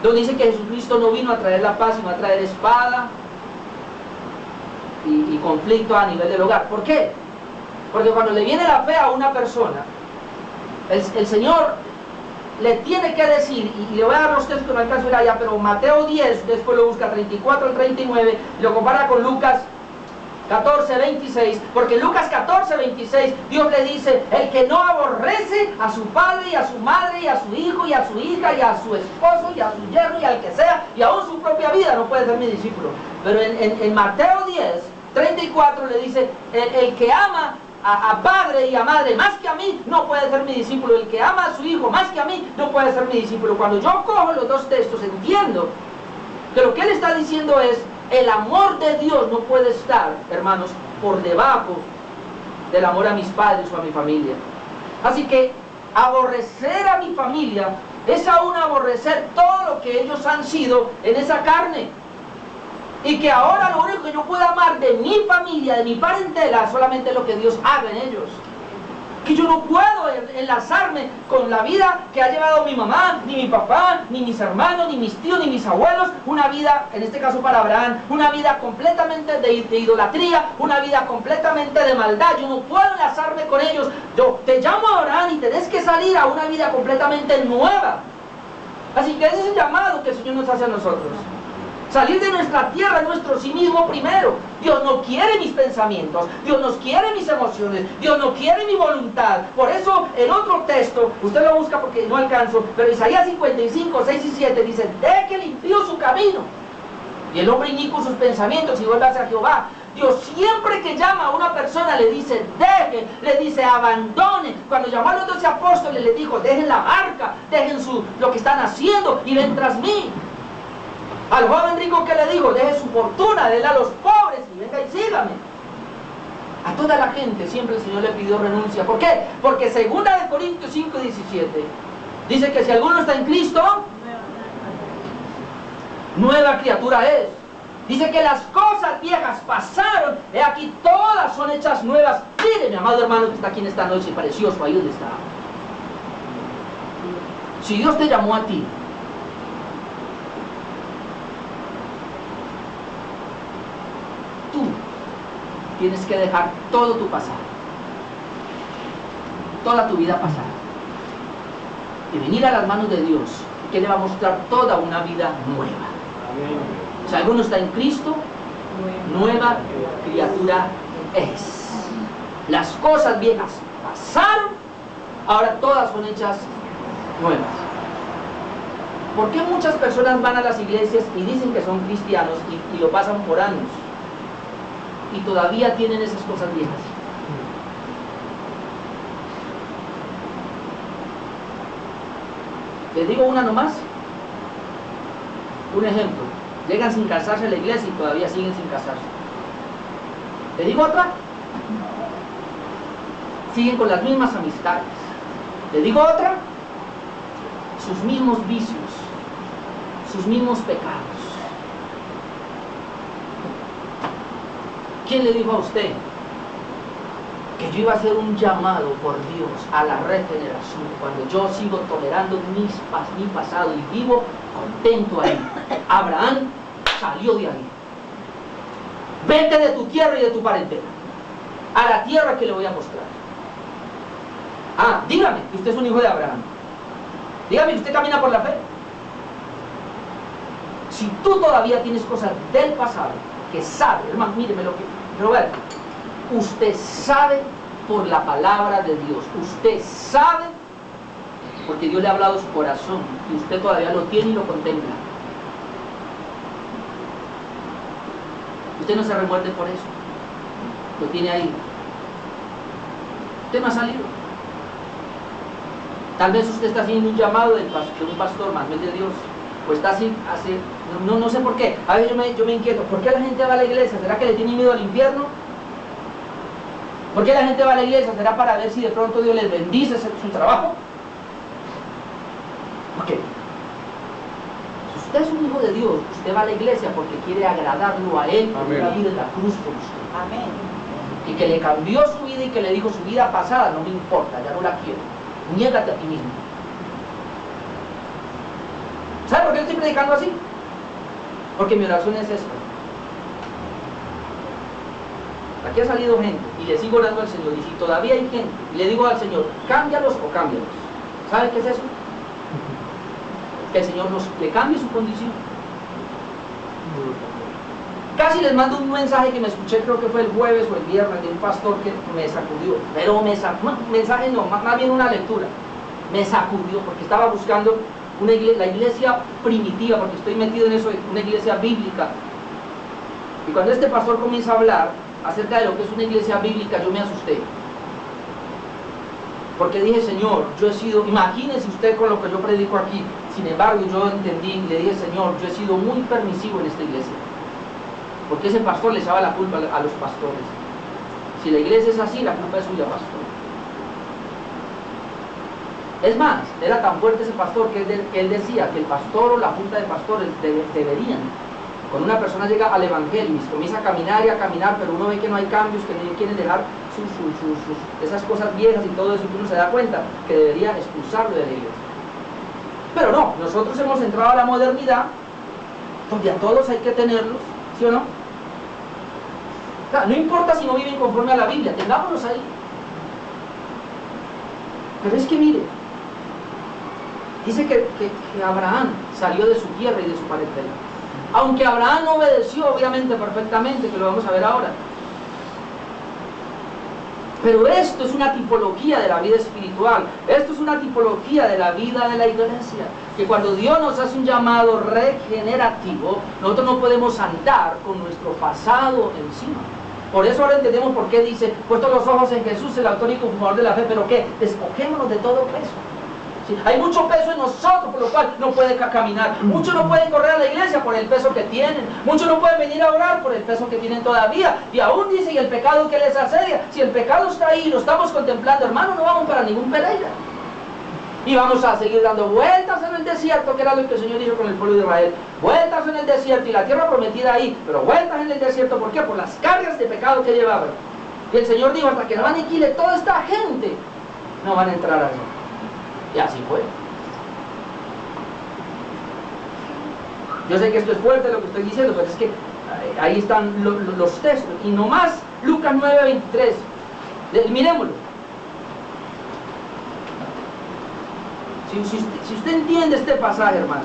[SPEAKER 2] donde dice que Jesucristo no vino a traer la paz, sino a traer espada y conflicto a nivel del hogar. ¿Por qué? Porque cuando le viene la fe a una persona, el Señor le tiene que decir, y le voy a dar los textos que no alcanzo a ir allá, pero Mateo 10, después lo busca 34 al 39, lo compara con Lucas 14:26, porque en Lucas 14:26 Dios le dice: el que no aborrece a su padre y a su madre y a su hijo y a su hija y a su esposo y a su yerno y al que sea y aún su propia vida, no puede ser mi discípulo. Pero en Mateo 10:34 le dice: el que ama a padre y a madre más que a mí no puede ser mi discípulo. El que ama a su hijo más que a mí no puede ser mi discípulo. Cuando yo cojo los dos textos, entiendo que lo que él está diciendo es: el amor de Dios no puede estar, hermanos, por debajo del amor a mis padres o a mi familia. Así que aborrecer a mi familia es aún aborrecer todo lo que ellos han sido en esa carne. Y que ahora lo único que yo puedo amar de mi familia, de mi parentela, solamente es lo que Dios haga en ellos. Que yo no puedo enlazarme con la vida que ha llevado mi mamá, ni mi papá, ni mis hermanos, ni mis tíos, ni mis abuelos. Una vida, en este caso para Abraham, una vida completamente de idolatría, una vida completamente de maldad. Yo no puedo enlazarme con ellos. Yo te llamo a Abraham y tenés que salir a una vida completamente nueva. Así que ese es el llamado que el Señor nos hace a nosotros. Salir de nuestra tierra, nuestro sí mismo primero. Dios no quiere mis pensamientos, Dios no quiere mis emociones, Dios no quiere mi voluntad. Por eso en otro texto, usted lo busca porque no alcanzo, pero Isaías 55, 6 y 7 dice: deje limpio su camino y el hombre inicuo sus pensamientos y vuelve hacia Jehová. Dios siempre que llama a una persona le dice deje, le dice abandone. Cuando llamó a los 12 apóstoles le dijo dejen la barca, dejen lo que están haciendo y ven tras mí. Al joven rico que le dijo deje su fortuna, déle a los pobres y venga y sígame. A toda la gente siempre el Señor le pidió renuncia. ¿Por qué? Porque 2 Corintios 5:17 dice que si alguno está en Cristo, nueva criatura es. Dice que las cosas viejas pasaron, he aquí todas son hechas nuevas. Mire, mi amado hermano que está aquí en esta noche, precioso, ahí donde está. Si Dios te llamó a ti, tú tienes que dejar todo tu pasado, toda tu vida pasada, y venir a las manos de Dios, que le va a mostrar toda una vida nueva. Si alguno está en Cristo, nueva criatura es. Las cosas viejas pasaron, ahora todas son hechas nuevas. ¿Por qué muchas personas van a las iglesias y dicen que son cristianos y lo pasan por años y todavía tienen esas cosas viejas? Les digo una nomás, un ejemplo. Llegan sin casarse a la iglesia y todavía siguen sin casarse. ¿Les digo otra? Siguen con las mismas amistades. ¿Les digo otra? Sus mismos vicios, sus mismos pecados. ¿Quién le dijo a usted que yo iba a hacer un llamado por Dios a la regeneración cuando yo sigo tolerando mi pasado y vivo contento ahí? Abraham salió de ahí. Vete de tu tierra y de tu parentela a la tierra que le voy a mostrar. Ah, dígame que usted es un hijo de Abraham. Dígame que usted camina por la fe. Si tú todavía tienes cosas del pasado que sabe, hermano, míreme lo que Roberto, usted sabe por la palabra de Dios, usted sabe porque Dios le ha hablado a su corazón y usted todavía lo tiene y lo contempla. Usted no se remuerde por eso, lo tiene ahí. Usted no ha salido. Tal vez usted está haciendo un llamado de un pastor más de Dios, o está así, no sé por qué. A veces yo me inquieto, ¿por qué la gente va a la iglesia? ¿Será que le tiene miedo al infierno? ¿Por qué la gente va a la iglesia? ¿Será para ver si de pronto Dios les bendice su trabajo? ¿Por qué? Si usted es un hijo de Dios, usted va a la iglesia porque quiere agradarlo a Él, porque la vida en la cruz por usted.
[SPEAKER 3] Amén.
[SPEAKER 2] Y que le cambió su vida y que le dijo su vida pasada, no me importa, ya no la quiero. Niégate a ti mismo. ¿Sabe por qué estoy predicando así? Porque mi oración es esta. Aquí ha salido gente y le sigo orando al Señor, y si todavía hay gente, le digo al Señor, cámbialos o cámbialos. ¿Sabe qué es eso? Que el Señor le cambie su condición. Casi les mando un mensaje que me escuché, creo que fue el jueves o el viernes, de un pastor que me sacudió, pero mensaje no, más bien una lectura, me sacudió porque estaba buscando la iglesia primitiva, porque estoy metido en eso, una iglesia bíblica. Y cuando este pastor comienza a hablar acerca de lo que es una iglesia bíblica, yo me asusté. Porque dije, Señor, yo he sido, imagínese usted con lo que yo predico aquí, sin embargo yo entendí y le dije, Señor, yo he sido muy permisivo en esta iglesia. Porque ese pastor le echaba la culpa a los pastores. Si la iglesia es así, la culpa es suya, pastor. Es más, era tan fuerte ese pastor que él decía que el pastor o la junta de pastores deberían, cuando una persona llega al evangelio y comienza a caminar, pero uno ve que no hay cambios, que no quieren dejar esas cosas viejas y todo eso, y uno se da cuenta que debería expulsarlo de la iglesia. Pero no, nosotros hemos entrado a la modernidad, donde a todos hay que tenerlos, ¿sí o no? No importa si no viven conforme a la Biblia, tengámonos ahí. Pero es que mire, dice que Abraham salió de su tierra y de su parentela. Aunque Abraham no obedeció, obviamente, perfectamente, que lo vamos a ver ahora. Pero esto es una tipología de la vida espiritual. Esto es una tipología de la vida de la iglesia. Que cuando Dios nos hace un llamado regenerativo, nosotros no podemos andar con nuestro pasado encima. Por eso ahora entendemos por qué dice, puesto los ojos en Jesús, el autor y consumador de la fe, pero ¿qué? Despojémonos de todo peso. ¿Sí? Hay mucho peso en nosotros, por lo cual no pueden caminar. Muchos no pueden correr a la iglesia por el peso que tienen. Muchos no pueden venir a orar por el peso que tienen todavía. Y aún dice, y el pecado que les asedia. Si el pecado está ahí y lo estamos contemplando, hermano, no vamos para ningún Pereira. Y vamos a seguir dando vueltas en el desierto, que era lo que el Señor hizo con el pueblo de Israel. Vueltas en el desierto y la tierra prometida ahí, pero vueltas en el desierto, ¿por qué? Por las cargas de pecado que llevaban. Y el Señor dijo, hasta que no aniquile toda esta gente, no van a entrar a Dios. Y así fue. Yo sé que esto es fuerte lo que estoy diciendo, pero es que ahí están los textos. Y nomás Lucas 9:23. Miremoslo. Si usted entiende este pasaje, hermano,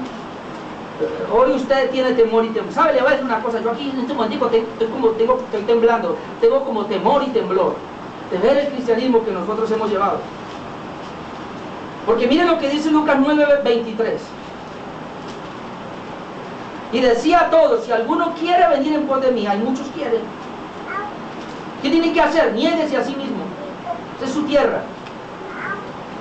[SPEAKER 2] hoy usted tiene temor y temblor. ¿Sabe? Le voy a decir una cosa. Yo aquí en este momento estoy temblando. Tengo como temor y temblor de ver el cristianismo que nosotros hemos llevado. Porque miren lo que dice Lucas 9:23. Y decía a todos, si alguno quiere venir en pos de mí, hay muchos quieren. ¿Qué tiene que hacer? Niéguese a sí mismo. Esa es su tierra.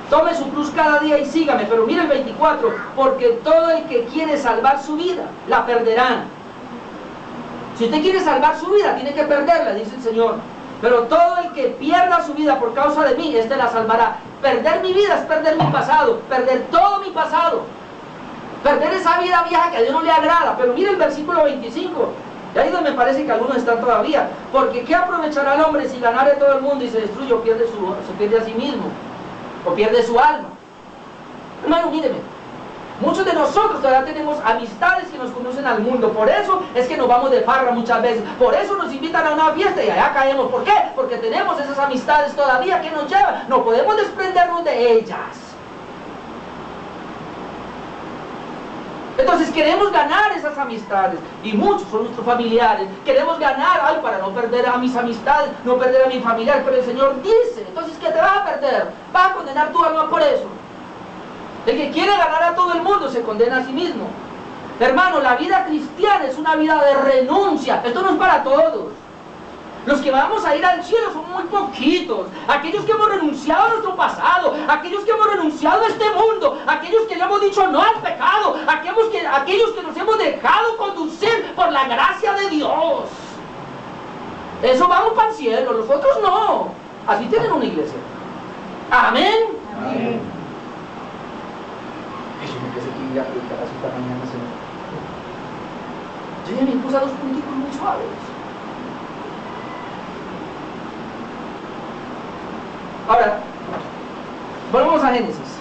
[SPEAKER 2] Tome su cruz cada día y sígame. Pero mire el 24, porque todo el que quiere salvar su vida, la perderán. Si usted quiere salvar su vida, tiene que perderla, dice el Señor. Pero todo el que pierda su vida por causa de mí, este la salvará. Perder mi vida es perder mi pasado, perder todo mi pasado, perder esa vida vieja que a Dios no le agrada. Pero mire el versículo 25, y ahí donde me parece que algunos están todavía. Porque ¿qué aprovechará el hombre si ganare todo el mundo y se destruye o se pierde a sí mismo? O pierde su alma. Hermano, míreme, muchos de nosotros todavía tenemos amistades que nos conducen al mundo. Por eso es que nos vamos de farra muchas veces. Por eso nos invitan a una fiesta y allá caemos. ¿Por qué? Porque tenemos esas amistades todavía que nos llevan. No podemos desprendernos de ellas. Entonces queremos ganar esas amistades. Y muchos son nuestros familiares. Queremos ganar para no perder a mis amistades, no perder a mi familiar. Pero el Señor dice, entonces ¿qué te vas a perder? Vas a condenar tu alma por eso. El que quiere ganar a todo el mundo se condena a sí mismo. Hermano, la vida cristiana es una vida de renuncia. Esto no es para todos. Los que vamos a ir al cielo son muy poquitos. Aquellos que hemos renunciado a nuestro pasado, aquellos que hemos renunciado a este mundo, aquellos que le hemos dicho no al pecado, aquellos que nos hemos dejado conducir por la gracia de Dios. Eso vamos para el cielo, los otros no. Así tienen una iglesia. Amén. Amén. Eso me parece que ya así esta mañana, Señor. Yo ya me puse a dos puntitos muy suaves. Ahora, volvamos a Génesis.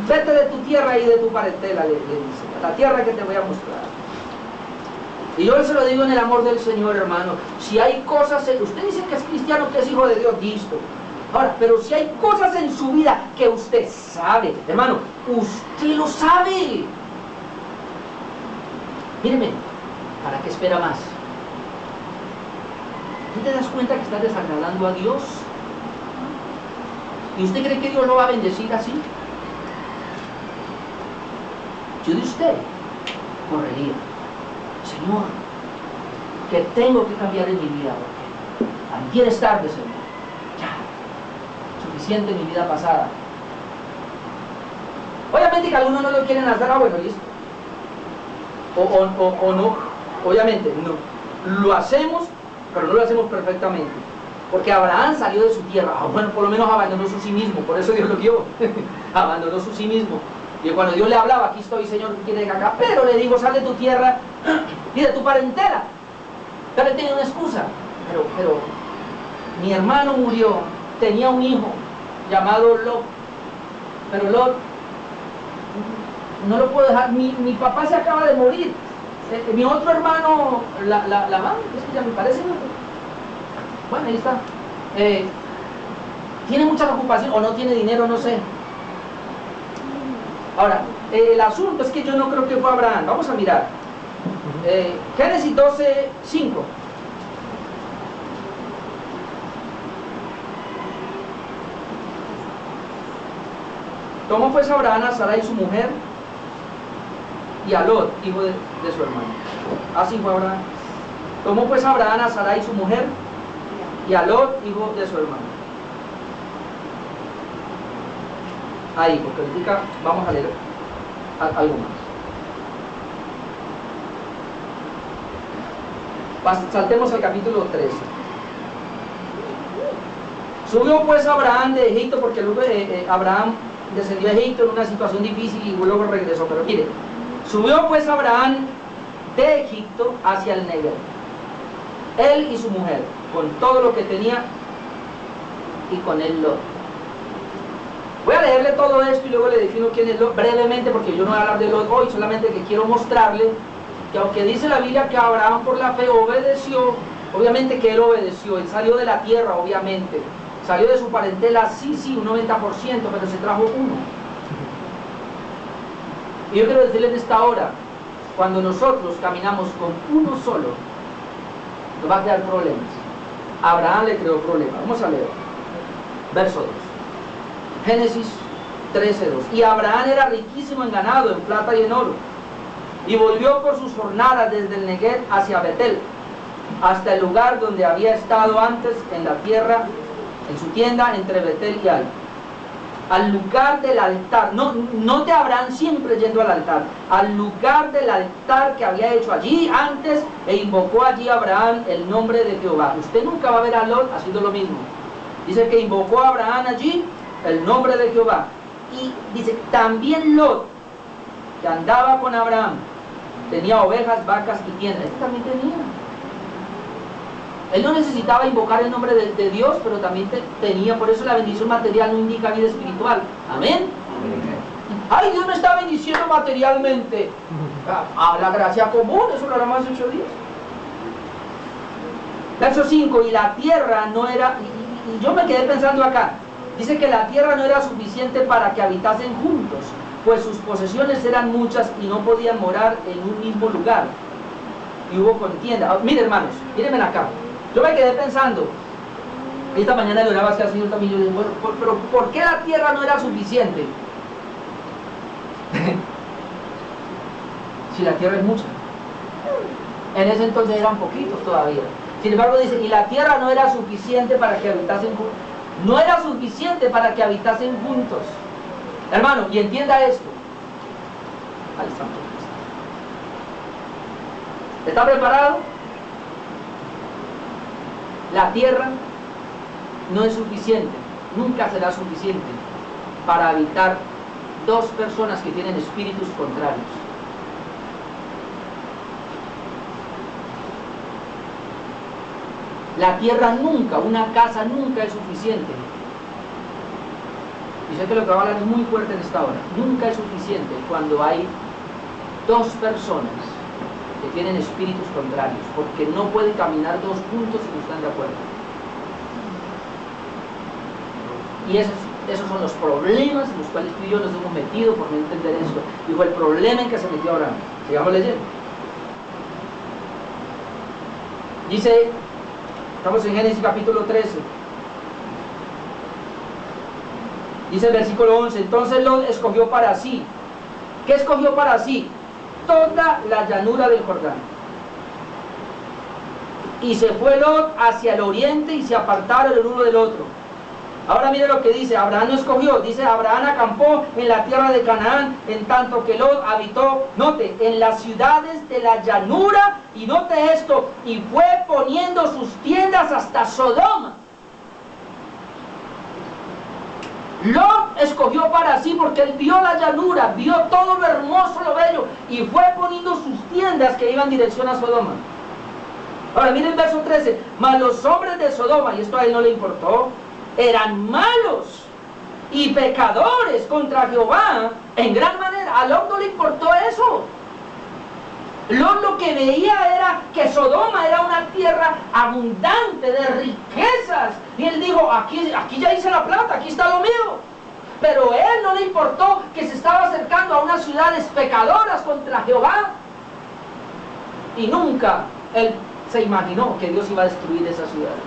[SPEAKER 2] Vete de tu tierra y de tu parentela, le dice, la tierra que te voy a mostrar. Y yo se lo digo en el amor del Señor, hermano. Si hay cosas, usted dice que es cristiano, que es hijo de Dios, listo. Ahora, pero si hay cosas en su vida que usted sabe, hermano, usted lo sabe. Míreme, ¿para qué espera más? ¿Tú te das cuenta que estás desagradando a Dios? ¿Y usted cree que Dios lo va a bendecir así? Yo de usted correría. Señor, que tengo que cambiar en mi vida, porque antier es tarde, Señor. Ya, suficiente en mi vida pasada. Obviamente que algunos no lo quieren hacer, bueno, listo. O no, obviamente, no. Lo hacemos, pero no lo hacemos perfectamente. Porque Abraham salió de su tierra, bueno, por lo menos abandonó su sí mismo, por eso Dios lo guió, abandonó su sí mismo. Y cuando Dios le hablaba, aquí estoy, Señor, ¿qué quiere que acá? Pero le digo, sal de tu tierra y de tu parentela. Pero él tenía una excusa, pero mi hermano murió, tenía un hijo llamado Lot, pero Lot no lo puedo dejar, mi papá se acaba de morir, mi otro hermano, Labán, es que ya me parece, bueno, ahí está, tiene mucha ocupación o no tiene dinero, no sé. Ahora, el asunto es que yo no creo que fue Abraham. Vamos a mirar. Génesis 12:5. Tomó pues Abraham a Sarai su mujer y a Lot, hijo de su hermano. Así fue Abraham. Tomó pues Abraham a Sarai su mujer y a Lot, hijo de su hermano. Ahí, porque ahorita vamos a leer algo más. Saltemos al capítulo 13. Subió pues Abraham de Egipto, porque luego Abraham descendió a Egipto en una situación difícil y luego regresó. Pero mire, subió pues Abraham de Egipto hacia el Negev, él y su mujer, con todo lo que tenía, y con él Lot. Voy a leerle todo esto y luego le defino quién es Lot brevemente, porque yo no voy a hablar de Lot hoy, solamente que quiero mostrarle que aunque dice la Biblia que Abraham por la fe obedeció, obviamente que él obedeció, él salió de la tierra, obviamente, salió de su parentela, sí, un 90%, pero se trajo uno. Y yo quiero decirles en esta hora, cuando nosotros caminamos con uno solo, nos va a crear problemas. Abraham le creó problemas. Vamos a leer. Verso 2. Génesis 13:2. Y Abraham era riquísimo en ganado, en plata y en oro. Y volvió por sus jornadas desde el Negev hacia Betel, hasta el lugar donde había estado antes en la tierra, en su tienda entre Betel y Ai. Al lugar del altar, no de Abraham siempre yendo al altar, al lugar del altar que había hecho allí antes, e invocó allí a Abraham el nombre de Jehová. Usted nunca va a ver a Lot haciendo lo mismo. Dice que invocó a Abraham allí el nombre de Jehová. Y dice, también Lot, que andaba con Abraham, tenía ovejas, vacas y tiendas. Este también tenía. Él no necesitaba invocar el nombre de Dios, pero también tenía. Por eso la bendición material no indica vida espiritual. Amén. Ay, Dios me está bendiciendo materialmente. A la gracia común, eso lo hará más 8 días. Verso 5, y la tierra no era, y yo me quedé pensando acá, dice que la tierra no era suficiente para que habitasen juntos, pues sus posesiones eran muchas y no podían morar en un mismo lugar. Y hubo contienda. Miren, hermanos, mírenme acá. Yo me quedé pensando, esta mañana le oraba al Señor también, yo dije, bueno, pero ¿por qué la tierra no era suficiente? Si la tierra es mucha. En ese entonces eran poquitos todavía. Sin embargo dice, y la tierra no era suficiente para que habitasen juntos. No era suficiente para que habitasen juntos. Hermano, y entienda esto. Al Santo Cristo. ¿Está preparado? La tierra no es suficiente, nunca será suficiente para habitar dos personas que tienen espíritus contrarios. La tierra nunca, una casa nunca es suficiente. Y sé que lo que va a hablar es muy fuerte en esta hora. Nunca es suficiente cuando hay dos personas que tienen espíritus contrarios, porque no pueden caminar dos juntos si no están de acuerdo. Y esos son los problemas en los cuales tú y yo nos hemos metido por no entender esto. Y fue el problema en que se metió Abraham. Sigamos leyendo. Dice, estamos en Génesis capítulo 13. Dice el versículo 11, entonces Lot escogió para sí. ¿Qué escogió para sí? Toda la llanura del Jordán. Y se fue Lot hacia el oriente y se apartaron el uno del otro. Ahora mire lo que dice, Abraham no escogió, dice Abraham acampó en la tierra de Canaán, en tanto que Lot habitó, note, en las ciudades de la llanura, y note esto, y fue poniendo sus tiendas hasta Sodoma. Lot escogió para sí porque él vio la llanura, vio todo lo hermoso, lo bello, y fue poniendo sus tiendas que iban en dirección a Sodoma. Ahora miren el verso 13, mas los hombres de Sodoma, y esto a él no le importó, eran malos y pecadores contra Jehová en gran manera. A Lot no le importó eso. Lot lo que veía era que Sodoma era una tierra abundante de riquezas. Y él dijo, aquí ya hice la plata, aquí está lo mío. Pero a él no le importó que se estaba acercando a unas ciudades pecadoras contra Jehová. Y nunca él se imaginó que Dios iba a destruir esas ciudades.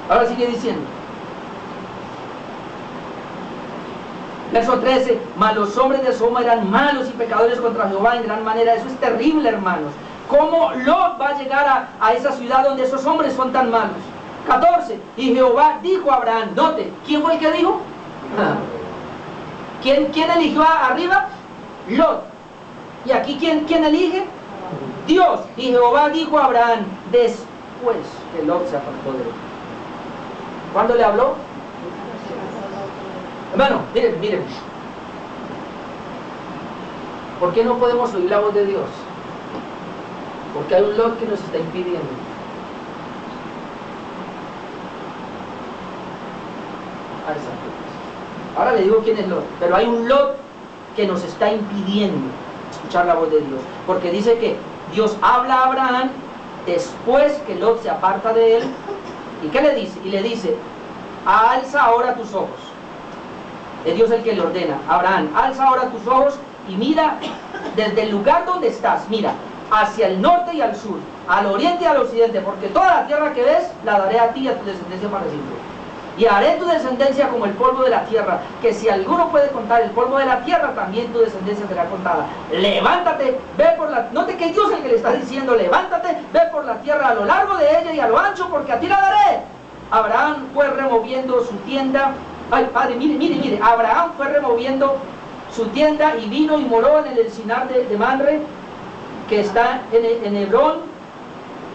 [SPEAKER 2] Ahora sigue diciendo. Verso 13, mas los hombres de Sodoma eran malos y pecadores contra Jehová en gran manera. Eso es terrible, hermanos. ¿Cómo Lot va a llegar a esa ciudad donde esos hombres son tan malos? 14. Y Jehová dijo a Abraham, note, ¿quién fue el que dijo? ¿Quién eligió arriba? Lot. ¿Y aquí quién elige? Dios. Y Jehová dijo a Abraham, después que Lot se apartó de él. ¿Cuándo le habló? Hermano, miren. ¿Por qué no podemos oír la voz de Dios? Porque hay un Lot que nos está impidiendo. Ahora le digo quién es Lot, pero hay un Lot que nos está impidiendo escuchar la voz de Dios, porque dice que Dios habla a Abraham después que Lot se aparta de él. ¿Y qué le dice? Y le dice, alza ahora tus ojos. Es Dios el que le ordena, Abraham, alza ahora tus ojos y mira desde el lugar donde estás, mira hacia el norte y al sur, al oriente y al occidente, porque toda la tierra que ves la daré a ti y a tu descendencia para siempre. Y haré tu descendencia como el polvo de la tierra, que si alguno puede contar el polvo de la tierra, también tu descendencia será contada. Levántate, ve por la... Note que Dios es el que le está diciendo, levántate, ve por la tierra a lo largo de ella y a lo ancho, porque a ti la daré. Abraham fue removiendo su tienda. Ay, padre, mire, Abraham fue removiendo su tienda y vino y moró en el encinar de Mamre, que está en Hebrón,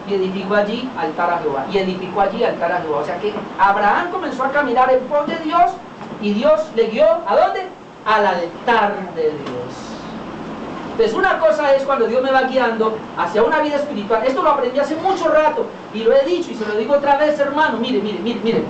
[SPEAKER 2] y edificó allí altar a Jehová. O sea que Abraham comenzó a caminar en pos de Dios, y Dios le guió, ¿a dónde? Al altar de Dios. Entonces una cosa es cuando Dios me va guiando hacia una vida espiritual. Esto lo aprendí hace mucho rato, y lo he dicho, y se lo digo otra vez, hermano. Mire.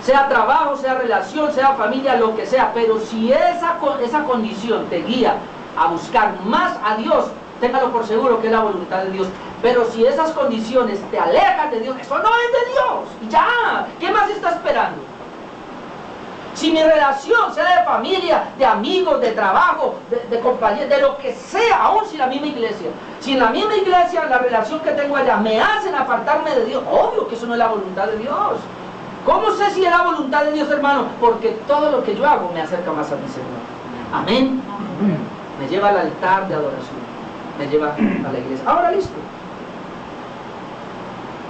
[SPEAKER 2] Sea trabajo, sea relación, sea familia, lo que sea, pero si esa condición te guía a buscar más a Dios, téngalo por seguro que es la voluntad de Dios. Pero si esas condiciones te alejan de Dios, eso no es de Dios. Y ya, ¿qué más está esperando? Si mi relación sea de familia, de amigos, de trabajo, de compañía, de lo que sea, aún si la misma iglesia, si en la misma iglesia la relación que tengo allá me hacen apartarme de Dios, obvio que eso no es la voluntad de Dios. ¿Cómo sé si es la voluntad de Dios, hermano? Porque todo lo que yo hago me acerca más a mi Señor. Amén. Me lleva al altar de adoración, me lleva a la iglesia. Ahora listo.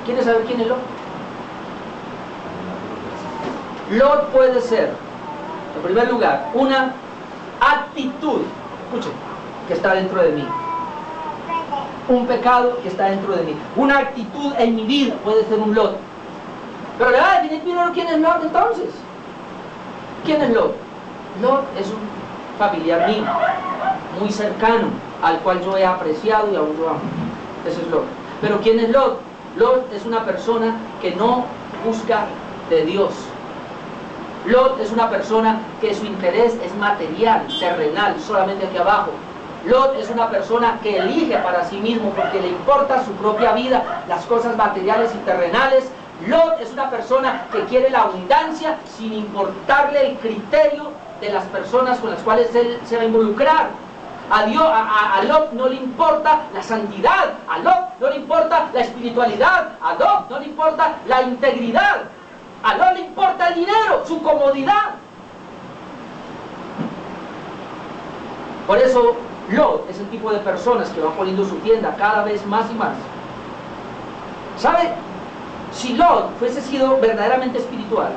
[SPEAKER 2] ¿Quieres saber quién es Lot? Lot puede ser, en primer lugar, una actitud, escuchen, que está dentro de mí. Un pecado que está dentro de mí. Una actitud en mi vida puede ser un Lot. Pero le va a definir primero quién es Lot entonces. ¿Quién es Lot? Lot es un familiar mío, muy cercano, al cual yo he apreciado y aún yo amo. Ese es Lot. Pero ¿quién es Lot? Lot es una persona que no busca de Dios. Lot es una persona que su interés es material, terrenal, solamente aquí abajo. Lot es una persona que elige para sí mismo porque le importa su propia vida, las cosas materiales y terrenales. Lot es una persona que quiere la abundancia sin importarle el criterio de las personas con las cuales él se va a involucrar. A Lot no le importa la santidad, a Lot no le importa la espiritualidad, a Lot no le importa la integridad, a Lot le importa el dinero, su comodidad. Por eso Lot es el tipo de personas que van poniendo su tienda cada vez más y más. ¿Sabe? Si Lot fuese sido verdaderamente espiritual,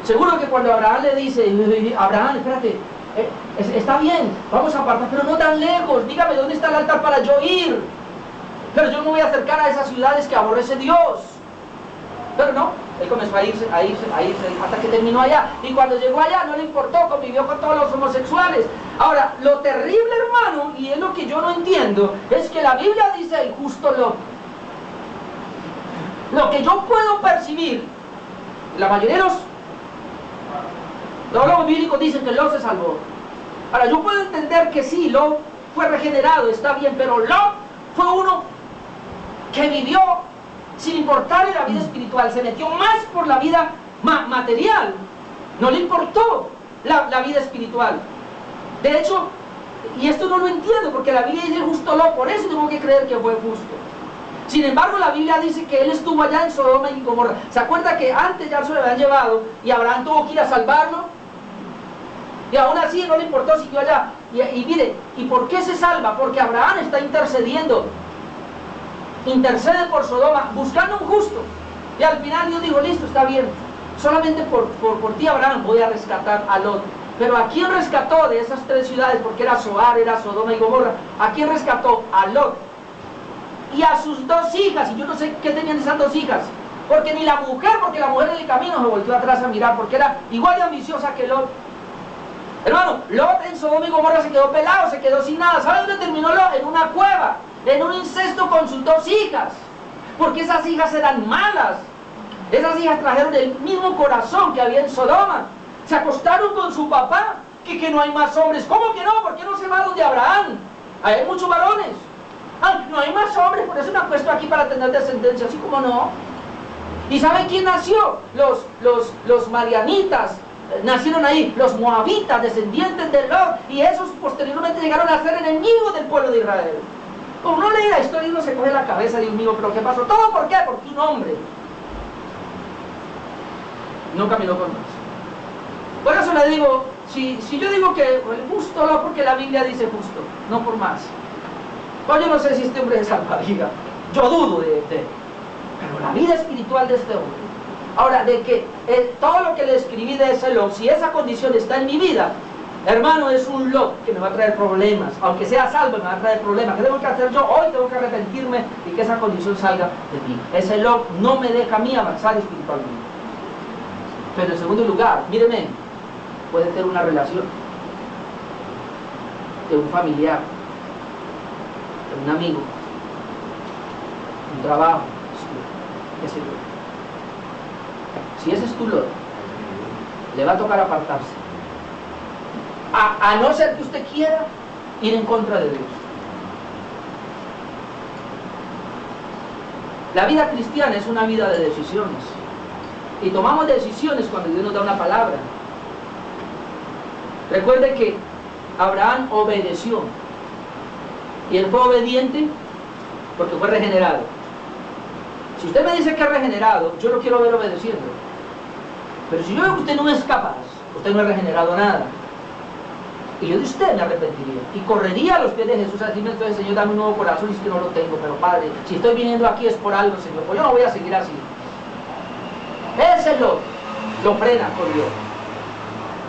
[SPEAKER 2] seguro que cuando Abraham le dice, Abraham, espérate, está bien, vamos a apartar, pero no tan lejos, dígame dónde está el altar para yo ir. Pero yo no me voy a acercar a esas ciudades que aborrece Dios. Pero no, él comenzó a irse, hasta que terminó allá. Y cuando llegó allá no le importó, convivió con todos los homosexuales. Ahora, lo terrible, hermano, y es lo que yo no entiendo, es que la Biblia dice el justo Lot. Lo que yo puedo percibir, la mayoría de los teólogos bíblicos dicen que Lot se salvó. Ahora, yo puedo entender que sí, Lot fue regenerado, está bien, pero Lot fue uno que vivió sin importarle la vida espiritual, se metió más por la vida material, no le importó la vida espiritual. De hecho, y esto no lo entiendo, porque la Biblia dice justo Lot, por eso tengo que creer que fue justo. Sin embargo, la Biblia dice que él estuvo allá en Sodoma y Gomorra. ¿Se acuerda que antes ya se lo habían llevado y Abraham tuvo que ir a salvarlo? Y aún así no le importó, siguió allá. Y mire, ¿y por qué se salva? Porque Abraham está intercediendo. Intercede por Sodoma, buscando un justo. Y al final Dios dijo, listo, está bien. Solamente por ti, Abraham, voy a rescatar a Lot. Pero ¿a quién rescató de esas 3 ciudades? Porque era Zoar, era Sodoma y Gomorra. ¿A quién rescató? A Lot. Y a sus 2 hijas. Y yo no sé qué tenían esas 2 hijas. Porque ni la mujer, porque la mujer en el camino se volvió atrás a mirar, porque era igual de ambiciosa que Lot. Hermano, Lot en Sodoma y Gomorra se quedó pelado, se quedó sin nada. ¿Sabe dónde terminó Lot? En una cueva, en un incesto con sus 2 hijas. Porque esas hijas eran malas. Esas hijas trajeron el mismo corazón que había en Sodoma. Se acostaron con su papá, que no hay más hombres. ¿Cómo que no? ¿Por qué no se va donde Abraham? Ahí hay muchos varones. No hay más hombres, por eso me acuesto aquí para tener descendencia, así como no. ¿Y saben quién nació? Los madianitas nacieron ahí, los moabitas, descendientes de Lot, y esos posteriormente llegaron a ser enemigos del pueblo de Israel. Como uno lee la historia y uno se coge la cabeza, Dios mío, pero ¿qué pasó? ¿Todo por qué? Porque un hombre no caminó con Dios. Por eso le digo, si yo digo que el justo no, porque la Biblia dice justo, no por más. Pues yo no sé si este hombre es salvavidas, yo dudo de él. Pero la vida espiritual de este hombre. Ahora, de que todo lo que le escribí de ese Lot, si esa condición está en mi vida, hermano, es un Lot que me va a traer problemas. Aunque sea salvo, me va a traer problemas. ¿Qué tengo que hacer yo? Hoy tengo que arrepentirme y que esa condición salga de mí. Ese Lot no me deja a mí avanzar espiritualmente. Pero en segundo lugar, míreme, puede tener una relación de un familiar, de un amigo, un trabajo, qué sé yo. Si ese es tu Lot, le va a tocar apartarse. A no ser que usted quiera ir en contra de Dios. La vida cristiana es una vida de decisiones. Y tomamos decisiones cuando Dios nos da una palabra. Recuerde que Abraham obedeció. Y él fue obediente porque fue regenerado. Si usted me dice que es regenerado, yo lo quiero ver obedeciendo. Pero si yo veo que usted no es capaz, usted no ha regenerado nada. Y yo de usted me arrepentiría. Y correría a los pies de Jesús a decirme, entonces, Señor, dame un nuevo corazón, y es que no lo tengo. Pero Padre, si estoy viniendo aquí es por algo, Señor, pues yo no voy a seguir así. Ese Lot lo frena con Dios.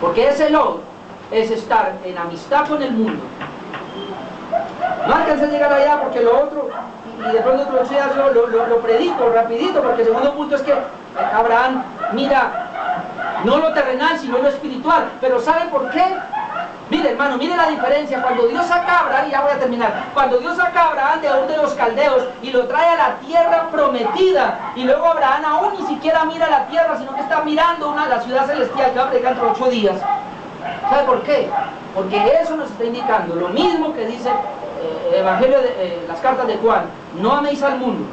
[SPEAKER 2] Porque ese Lot es estar en amistad con el mundo. No alcancé a llegar allá porque lo otro, y de pronto lo predico rapidito, porque el segundo punto es que Abraham mira no lo terrenal sino lo espiritual. Pero ¿sabe por qué? Mire, hermano, mire la diferencia. Cuando Dios saca a Abraham, y ya voy a terminar, cuando Dios saca a Abraham de Ur de los Caldeos y lo trae a la tierra prometida, y luego Abraham aún ni siquiera mira la tierra, sino que está mirando la ciudad celestial que va a predicar entre 8 días. ¿Sabe por qué? Porque eso nos está indicando lo mismo que dice Evangelio de las cartas de Juan: no améis al mundo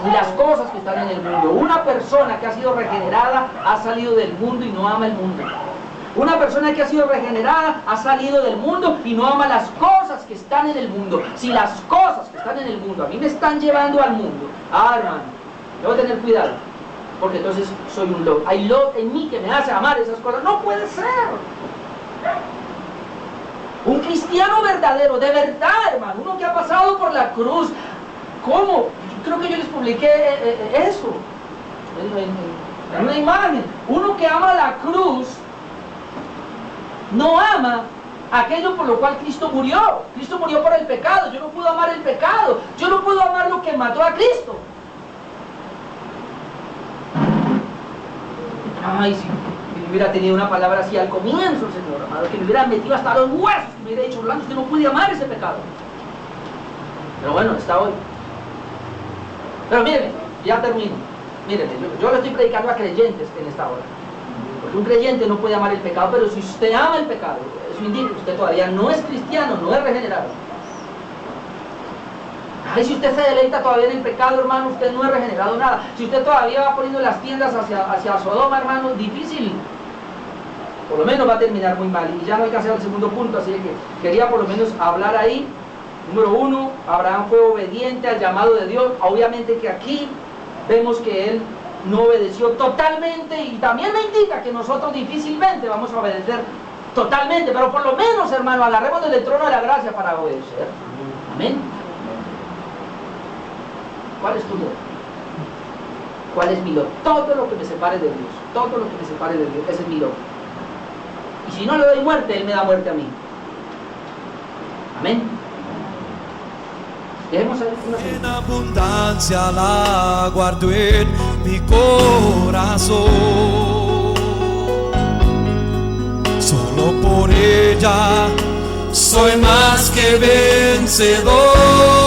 [SPEAKER 2] ni las cosas que están en el mundo. Una persona que ha sido regenerada ha salido del mundo y no ama el mundo. Una persona que ha sido regenerada ha salido del mundo y no ama las cosas que están en el mundo. Si las cosas que están en el mundo a mí me están llevando al mundo, hermano, debo tener cuidado, porque entonces soy un Lot. Hay Lot en mí que me hace amar esas cosas. No puede ser. Un cristiano verdadero, de verdad, hermano, uno que ha pasado por la cruz. ¿Cómo? Creo que yo les publiqué eso en una imagen. Uno que ama la cruz no ama aquello por lo cual Cristo murió. Cristo murió por el pecado. Yo no puedo amar el pecado. Yo no puedo amar lo que mató a Cristo. Ay, si me hubiera tenido una palabra así al comienzo, Señor amado, que me hubiera metido hasta los huesos, que me hubiera dicho, Orlando, usted no puede amar ese pecado. Pero bueno, está hoy. Pero míreme, ya termino. Míreme, yo le estoy predicando a creyentes en esta hora. Porque un creyente no puede amar el pecado, pero si usted ama el pecado, eso indica que usted todavía no es cristiano, no es regenerado. Ay, si usted se deleita todavía en el pecado, hermano, usted no es regenerado nada. Si usted todavía va poniendo las tiendas hacia Sodoma, hermano, difícil. Por lo menos va a terminar muy mal. Y ya no hay que hacer el segundo punto, así que quería por lo menos hablar ahí. Número 1, Abraham fue obediente al llamado de Dios. Obviamente que aquí vemos que él no obedeció totalmente, y también me indica que nosotros difícilmente vamos a obedecer totalmente, pero por lo menos, hermano, agarremos del trono de la gracia para obedecer. Amén. ¿Cuál es tu logro? ¿Cuál es mi logro? Todo lo que me separe de Dios, todo lo que me separe de Dios, ese es mi logro. Y si no le doy muerte, Él me da muerte a mí. Amén. Dejemos ahí
[SPEAKER 1] En abundancia la guardo en mi corazón. Solo por ella soy más que vencedor.